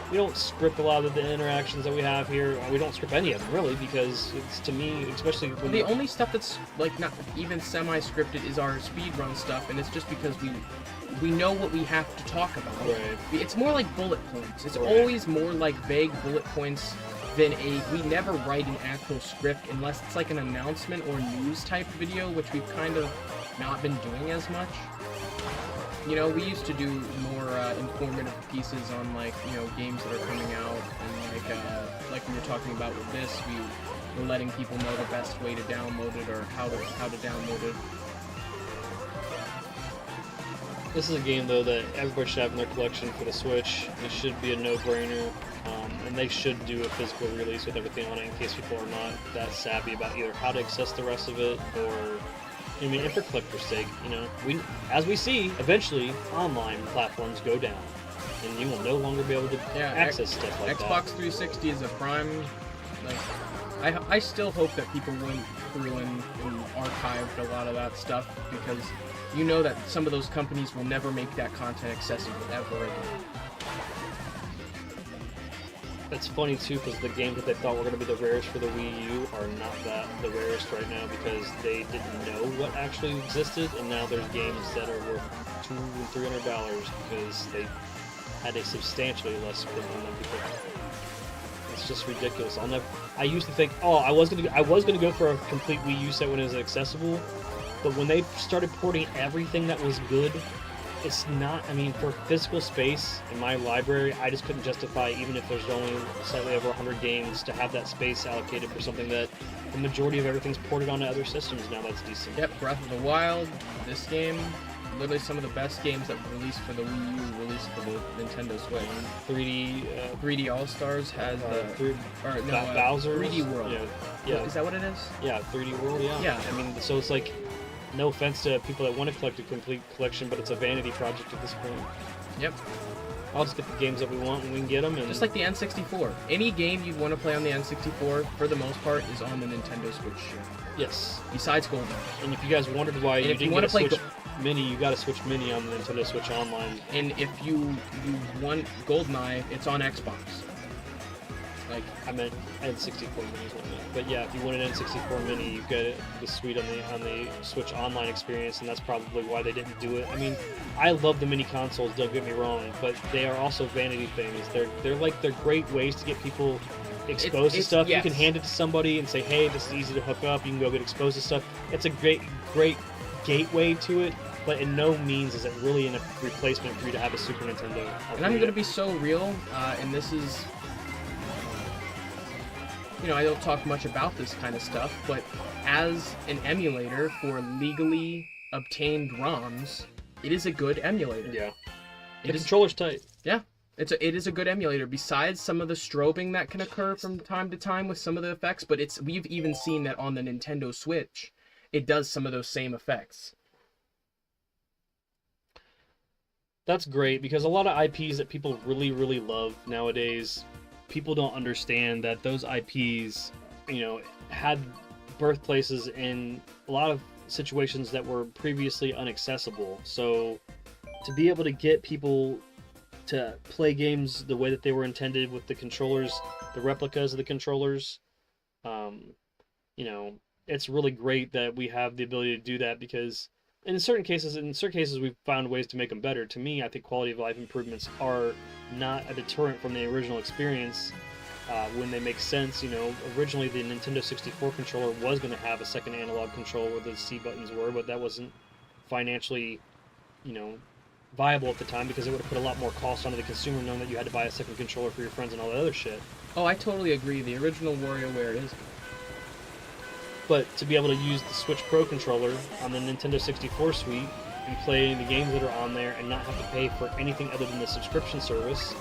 We don't script a lot of the interactions that we have here. We don't script any of them really, because it's, to me, especially when the only stuff that's like not even semi-scripted is our speedrun stuff, and it's just because we know what we have to talk about. Right. It's more like bullet points. It's always more like vague bullet points than we never write an actual script unless it's like an announcement or news type video, which we've kind of not been doing as much. You know, we used to do more informative pieces on, like, you know, games that are coming out, and like we were talking about with this, we're letting people know the best way to download it or how to download it. This is a game, though, that everybody should have in their collection for the Switch. It should be a no-brainer, and they should do a physical release with everything on it in case people are not that savvy about either how to access the rest of it, or, I mean, and for collector's sake, you know, as we see, eventually, online platforms go down, and you will no longer be able to access stuff like Xbox 360 is a prime, like, I still hope that people went through and archived a lot of that stuff, because you know that some of those companies will never make that content accessible ever again. It's funny too, because the games that they thought were going to be the rarest for the Wii U are not the rarest right now, because they didn't know what actually existed, and now there's games that are worth $200 and $300 because they had a substantially less script than before. It's just ridiculous. I used to think, oh, I was gonna go for a complete Wii U set when it was accessible, but when they started porting everything that was good, it's not, I mean, for physical space in my library, I just couldn't justify, even if there's only slightly over 100 games, to have that space allocated for something that the majority of everything's ported onto other systems now that's decent. Yep, Breath of the Wild, this game, literally some of the best games that were released for the Wii U, released for the Nintendo Switch. 3D All-Stars has Bowser's? 3D World. Yeah. Is that what it is? Yeah, 3D World, yeah. Yeah. I mean, so it's like, no offense to people that want to collect a complete collection, but it's a vanity project at this point. Yep. I'll just get the games that we want when we can get them. And Just like the N64. Any game you'd want to play on the N64, for the most part, is on the Nintendo Switch. yes. Besides GoldenEye. And if you guys wondered why you if you didn't wanna get a play Switch Mini, you got a Switch Mini on the Nintendo Switch Online. And if you want GoldenEye, it's on Xbox. Like, I meant N64 Mini is what I meant. But yeah, if you want an N64 Mini, you get the suite on the Switch Online experience, and that's probably why they didn't do it. I mean, I love the mini consoles, don't get me wrong, but they are also vanity things. They're great ways to get people exposed to stuff. Yes. You can hand it to somebody and say, hey, this is easy to hook up. You can go get exposed to stuff. It's a great gateway to it, but in no means is it really a replacement for you to have a Super Nintendo. and I'm going to be so real, and this is... I don't talk much about this kind of stuff, but as an emulator for legally obtained ROMs, it is a good emulator. Yeah. The controller's tight. Yeah. It is a good emulator, besides some of the strobing that can occur from time to time with some of the effects, but we've even seen that on the Nintendo Switch, it does some of those same effects. That's great, because a lot of IPs that people really, really love nowadays, people don't understand that those IPs, had birthplaces in a lot of situations that were previously inaccessible. So to be able to get people to play games the way that they were intended with the controllers, the replicas of the controllers, it's really great that we have the ability to do that, because in certain cases we've found ways to make them better. To me, I think quality of life improvements are not a deterrent from the original experience when they make sense. Originally the Nintendo 64 controller was going to have a second analog control where the C buttons were, but that wasn't financially, viable at the time, because it would have put a lot more cost onto the consumer, knowing that you had to buy a second controller for your friends and all that other shit. Oh, I totally agree. The original WarioWare is... But to be able to use the Switch Pro controller on the Nintendo 64 suite and play the games that are on there and not have to pay for anything other than the subscription service,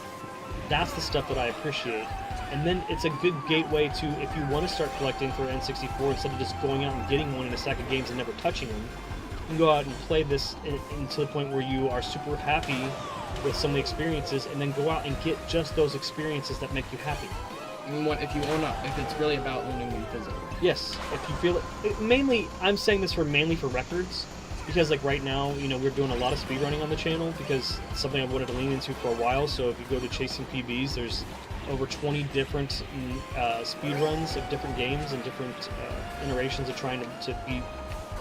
that's the stuff that I appreciate. And then it's a good gateway to, if you want to start collecting for N64, instead of just going out and getting one in a stack of games and never touching them, you can go out and play this to the point where you are super happy with some of the experiences, and then go out and get just those experiences that make you happy. If it's really about owning them physically. Yes, if you feel it. Mainly, I'm saying this mainly for records, because like right now, we're doing a lot of speedrunning on the channel, because it's something I've wanted to lean into for a while. So if you go to Chasing PBs, there's over 20 different speedruns of different games and different iterations of trying to be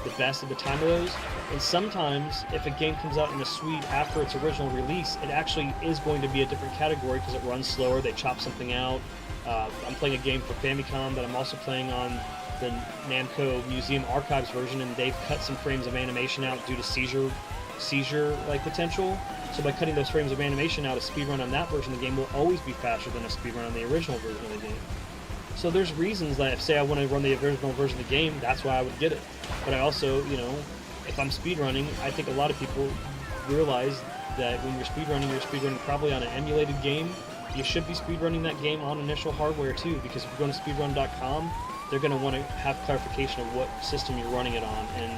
the best at the time of those. And sometimes, if a game comes out in a suite after its original release, it actually is going to be a different category because it runs slower, they chop something out. I'm playing a game for Famicom that I'm also playing on the Namco Museum Archives version, and they've cut some frames of animation out due to seizure potential. So by cutting those frames of animation out, a speedrun on that version of the game will always be faster than a speedrun on the original version of the game. So there's reasons that if, say, I want to run the original version of the game, that's why I would get it. But I also, if I'm speedrunning, I think a lot of people realize that when you're speedrunning probably on an emulated game. You should be speedrunning that game on initial hardware too, because if you're going to speedrun.com, they're going to want to have clarification of what system you're running it on, and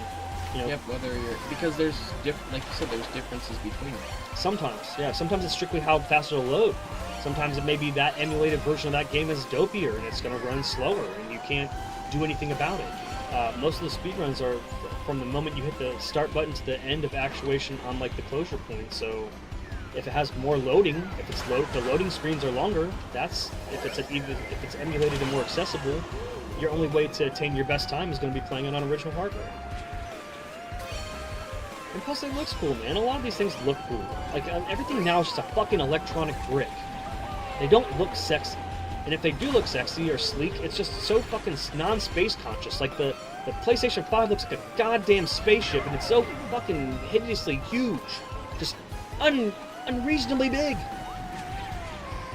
Yep, because there's like you said, there's differences between them. Sometimes it's strictly how fast it'll load. Sometimes it may be that emulated version of that game is dopier and it's going to run slower, and you can't do anything about it. Most of the speedruns are from the moment you hit the start button to the end of actuation on the closure point. So if it has more loading, if the loading screens are longer, if it's emulated and more accessible, your only way to attain your best time is going to be playing it on original hardware. And plus, it looks cool, man. A lot of these things look cool. Everything now is just a fucking electronic brick. They don't look sexy. And if they do look sexy or sleek, it's just so fucking non-space conscious. The PlayStation 5 looks like a goddamn spaceship, and it's so fucking hideously huge. Just unreasonably big.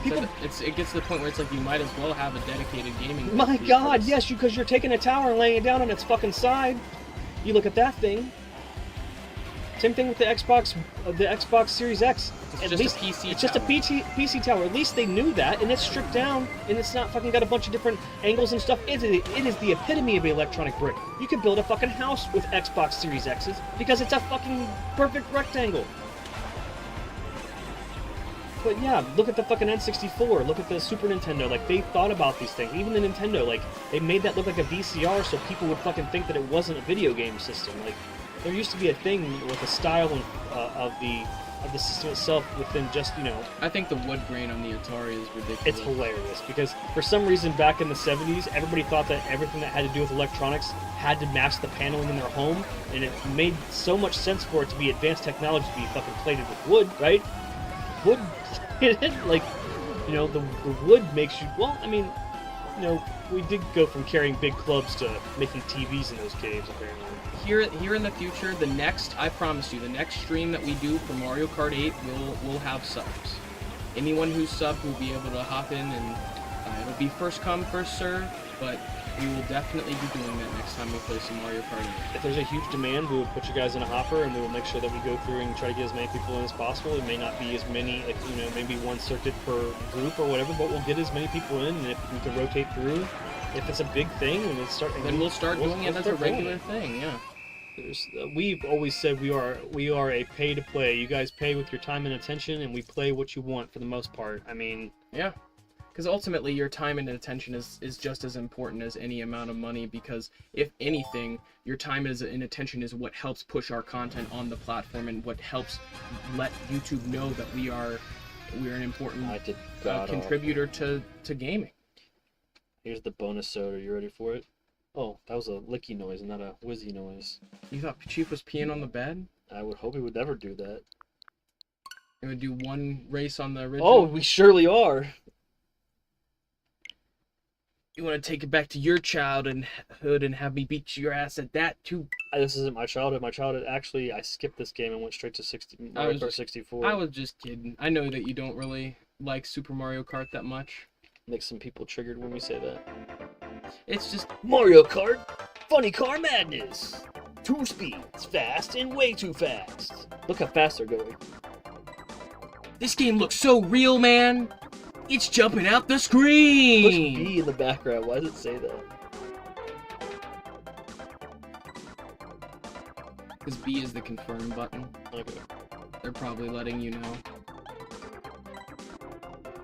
People, it gets to the point where it's like you might as well have a dedicated gaming. My God, yes, because you're taking a tower and laying it down on its fucking side. You look at that thing. Same thing with the Xbox Series X. It's just a PC tower. It's just a PC tower. At least they knew that, and it's stripped down, and it's not fucking got a bunch of different angles and stuff. It is the epitome of an electronic brick. You could build a fucking house with Xbox Series X's because it's a fucking perfect rectangle. But yeah, look at the fucking N64, look at the Super Nintendo, like, they thought about these things. Even the Nintendo, like, they made that look like a VCR so people would fucking think that it wasn't a video game system. Like, there used to be a thing with the style of the system itself within just, you know... I think the wood grain on the Atari is ridiculous. It's hilarious, because for some reason back in the 70s, everybody thought that everything that had to do with electronics had to match the paneling in their home, and it made so much sense for it to be advanced technology to be fucking plated with wood, right? Wood, like, you know, the wood makes you... Well, I mean, you know, we did go from carrying big clubs to making TVs in those caves, apparently. Here in the future, I promise you, the next stream that we do for Mario Kart 8 will have subs. Anyone who's subbed will be able to hop in, and it'll be first come, first serve, but we will definitely be doing that next time we play some Mario Kart 8. If there's a huge demand, we will put you guys in a hopper, and we will make sure that we go through and try to get as many people in as possible. It may not be as many, like, you know, maybe one circuit per group or whatever, but we'll get as many people in, and if we can rotate through, if it's a big thing, and we'll start doing it as a regular thing, yeah. We've always said we are a pay to play. You guys pay with your time and attention, and we play what you want for the most part. I mean, yeah, because ultimately your time and attention is just as important as any amount of money. Because if anything, your time and attention is what helps push our content on the platform and what helps let YouTube know that we're an important contributor to gaming. Here's the bonus soda. You ready for it? Oh, that was a licky noise, not a whizzy noise. You thought Chief was peeing on the bed? I would hope he would never do that. He would do one race on the original? Oh, we surely are. You want to take it back to your childhood and have me beat your ass at that too? This isn't my childhood. My childhood, actually, I skipped this game and went straight to Mario Kart 64. I was just kidding. I know that you don't really like Super Mario Kart that much. Makes some people triggered when we say that. It's just Mario Kart, funny car madness. 2 speeds, fast and way too fast. Look how fast they're going. This game looks so real, man. It's jumping out the screen. Push B in the background. Why does it say that? Because B is the confirm button. Okay. They're probably letting you know.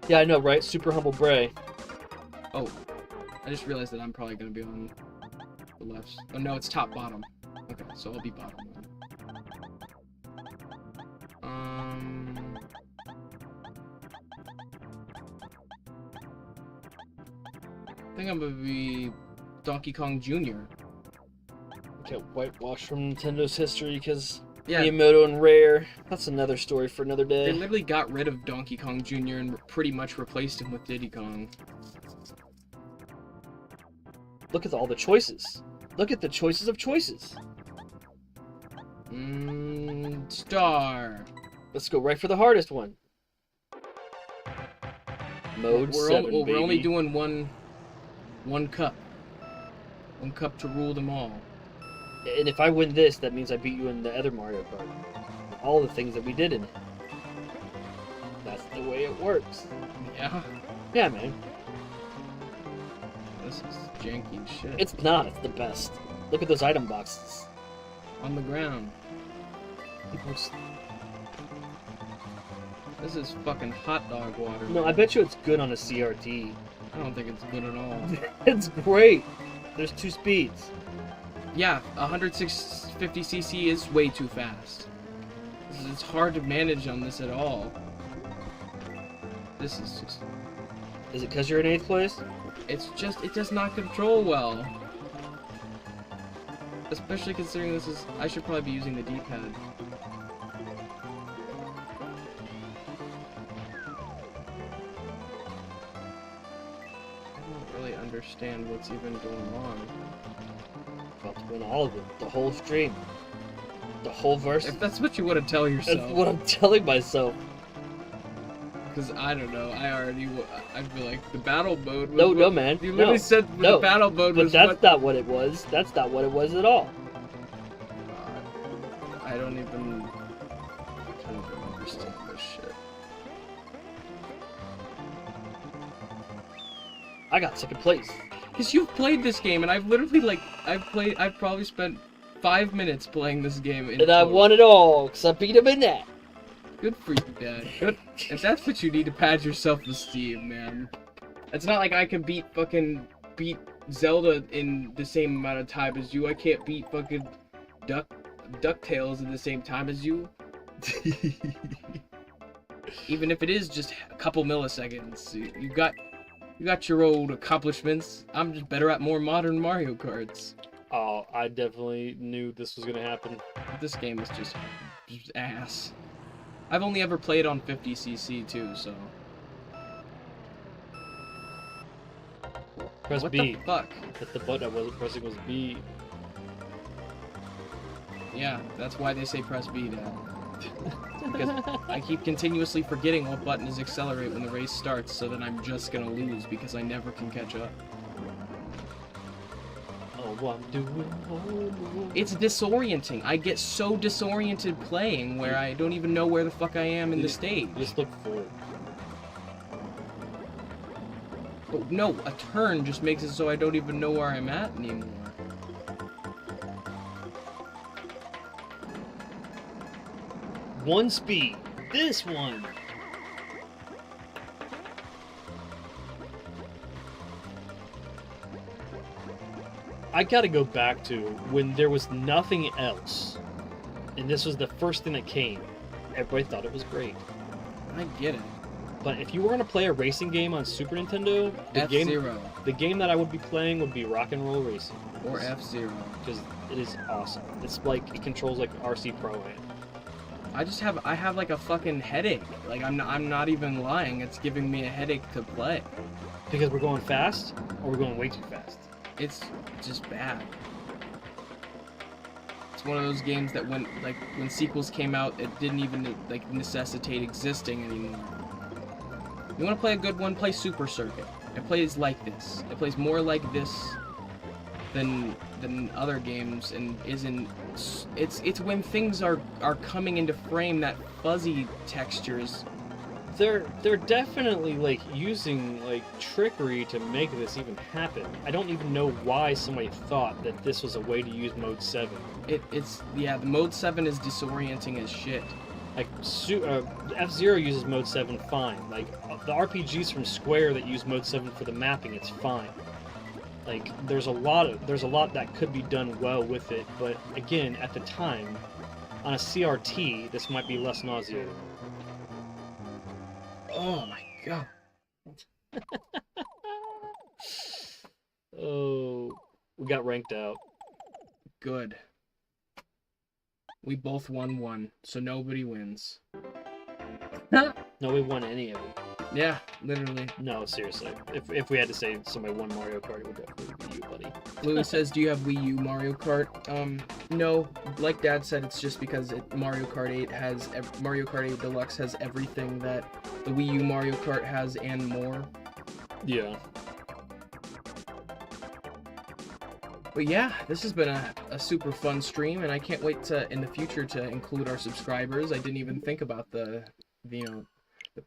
Yeah, I know, right? Super humble Bray. Oh, I just realized that I'm probably going to be on the left. Oh, no, it's top bottom. Okay, so I'll be bottom then. I think I'm going to be Donkey Kong Jr. Get whitewashed from Nintendo's history because yeah. Miyamoto and Rare. That's another story for another day. They literally got rid of Donkey Kong Jr. and pretty much replaced him with Diddy Kong. Look at all the choices. Look at the choices of choices. Star. Let's go right for the hardest one. Mode 7, we're baby. only doing one cup. One cup to rule them all. And if I win this, that means I beat you in the other Mario Kart. All the things that we did in it. That's the way it works. Yeah? Yeah, man. This is janky as shit. It's not. It's the best. Look at those item boxes. On the ground. This is fucking hot dog water. No, I bet you it's good on a CRT. I don't think it's good at all. It's great. There's 2 speeds. Yeah, 150cc is way too fast. It's hard to manage on this at all. This is just... Is it because you're in 8th place? It's just, it does not control well. Especially considering this is... I should probably be using the D-pad. I don't really understand what's even going on. About to win all of it. The whole stream. The whole verse. If that's what you want to tell yourself. That's what I'm telling myself. Because I don't know, I feel like the battle mode was no, man. You literally said the battle mode was that's not what it was. That's not what it was at all. I don't even understand this shit. I got 2nd place. Because you've played this game, and I've literally, I've probably spent 5 minutes playing this game. And I won it all, because I beat him in that. Good for you, Dad. Good. If that's what you need to pad your self-esteem, man. It's not like I can beat Zelda in the same amount of time as you. I can't beat fucking DuckTales in the same time as you. Even if it is just a couple milliseconds, you got your old accomplishments. I'm just better at more modern Mario Karts. Oh, I definitely knew this was gonna happen. This game is just ass. I've only ever played on 50cc too, so. Press What B. the fuck? But the button I wasn't pressing was B. Yeah, that's why they say press B, Dad. Because I keep continuously forgetting what button is accelerate when the race starts, so that I'm just gonna lose because I never can catch up. Oh, I'm doing. It's disorienting. I get so disoriented playing where I don't even know where the fuck I am in the stage. Just look forward. But no, a turn just makes it so I don't even know where I'm at anymore. One speed. This one. I gotta go back to when there was nothing else, and this was the first thing that came. Everybody thought it was great. I get it. But if you were gonna play a racing game on Super Nintendo, F-Zero. The game that I would be playing would be Rock and Roll Racing. Or F-Zero. Because it is awesome. It's like it controls like RC Pro-Am. I have like a fucking headache. Like I'm not even lying. It's giving me a headache to play. Because we're going fast, or we're going way too fast. It's just bad. It's one of those games that when sequels came out, it didn't even like necessitate existing anymore. You want to play a good one? Play Super Circuit. It plays like this. It plays more like this than other games, and isn't. It's when things are coming into frame that fuzzy textures. They're definitely like using like trickery to make this even happen. I don't even know why somebody thought that this was a way to use Mode 7. The Mode 7 is disorienting as shit. Like F-Zero uses Mode 7 fine. Like the RPGs from Square that use Mode 7 for the mapping, it's fine. Like there's a lot that could be done well with it, but again, at the time, on a CRT, this might be less nauseating. Oh my god. Oh, we got ranked out. Good. We both won one, so nobody wins. Nobody won any of it. Yeah, literally. No, seriously. If we had to say somebody won Mario Kart, it would definitely be you, buddy. Louis says, do you have Wii U Mario Kart? No. Like Dad said, it's just because Mario Kart 8 Deluxe has everything that the Wii U Mario Kart has and more. Yeah. But yeah, this has been a super fun stream, and I can't wait in the future to include our subscribers. I didn't even think about the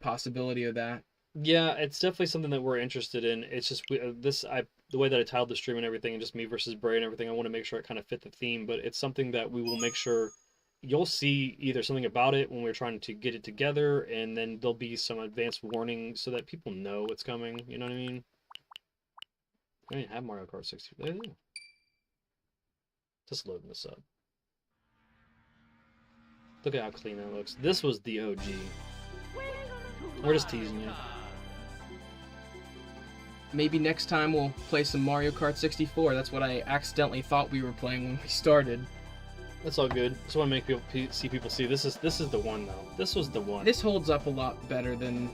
possibility of that. Yeah, it's definitely something that we're interested in. It's just the way that I titled the stream and everything, and just me versus Bray and everything. I want to make sure it kind of fit the theme, but it's something that we will make sure you'll see either something about it when we're trying to get it together, and then there'll be some advanced warning so that people know it's coming. You know what I mean? I didn't have Mario Kart 64. There it is. Just loading this up. Look at how clean that looks. This was the OG. We're just teasing you. Maybe next time we'll play some Mario Kart 64. That's what I accidentally thought we were playing when we started. That's all good. Just want to make people see this is the one though. This was the one. This holds up a lot better than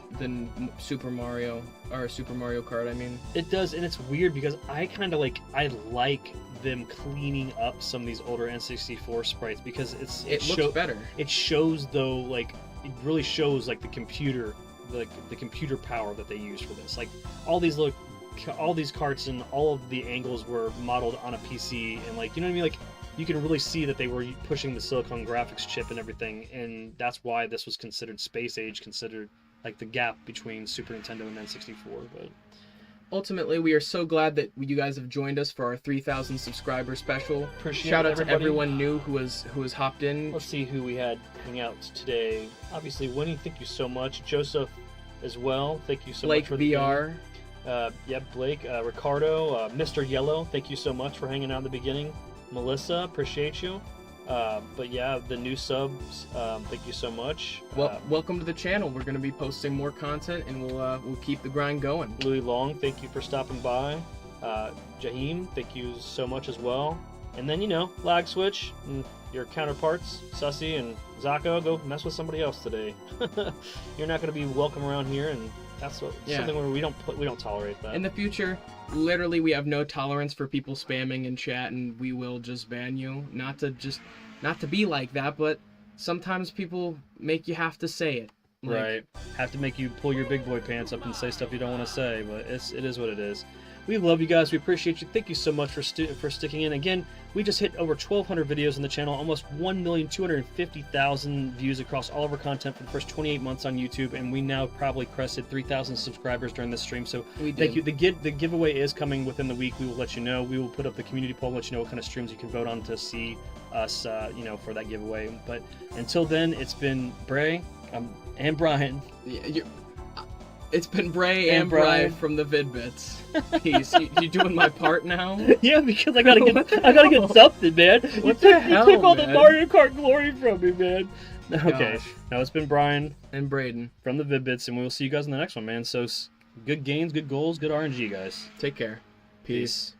Super Mario or Super Mario Kart. I mean, it does, and it's weird because I like them cleaning up some of these older N64 sprites because it looks better. It shows though, like it really shows like the computer power that they use for this. Like all these carts and all of the angles were modeled on a PC, and like you know what I mean, like. You can really see that they were pushing the Silicon graphics chip and everything, and that's why this was considered space age, considered like the gap between Super Nintendo and N64. But ultimately, we are so glad that you guys have joined us for our 3,000 subscriber special. Appreciate Shout out everybody. to everyone new who has hopped in. Let's see who we had hang out today. Obviously, Winnie, thank you so much. Joseph as well. Thank you so Blake much for the VR. Blake, Ricardo, Mr. Yellow, thank you so much for hanging out in the beginning. Melissa, appreciate you. But yeah, the new subs, thank you so much. Well, welcome to the channel. We're going to be posting more content, and we'll keep the grind going. Louis Long, thank you for stopping by. Jaheim, thank you so much as well. And then, Lag Switch, and your counterparts, Sussy and Zako, go mess with somebody else today. You're not going to be welcome around here, and that's something where we don't tolerate that. In the future, literally, we have no tolerance for people spamming in chat, and we will just ban you. Not to be like that, but sometimes people make you have to say it. Right. Have to make you pull your big boy pants up and say stuff you don't want to say, but it is what it is. We love you guys. We appreciate you. Thank you so much for sticking in. Again, we just hit over 1,200 videos on the channel, almost 1,250,000 views across all of our content for the first 28 months on YouTube, and we now probably crested 3,000 subscribers during this stream. So thank you. The giveaway is coming within the week. We will let you know. We will put up the community poll, let you know what kind of streams you can vote on to see us, for that giveaway. But until then, it's been Bray and Brian. It's been Bray and Brian from the Vid-Bits. Peace. You doing my part now? Yeah, because I gotta get something, man. What the hell, You took all man? the Mario Kart glory from me, man. Okay, now it's been Brian and Braden from the Vid-Bits, and we'll see you guys in the next one, man. So good gains, good goals, good RNG, guys. Take care. Peace.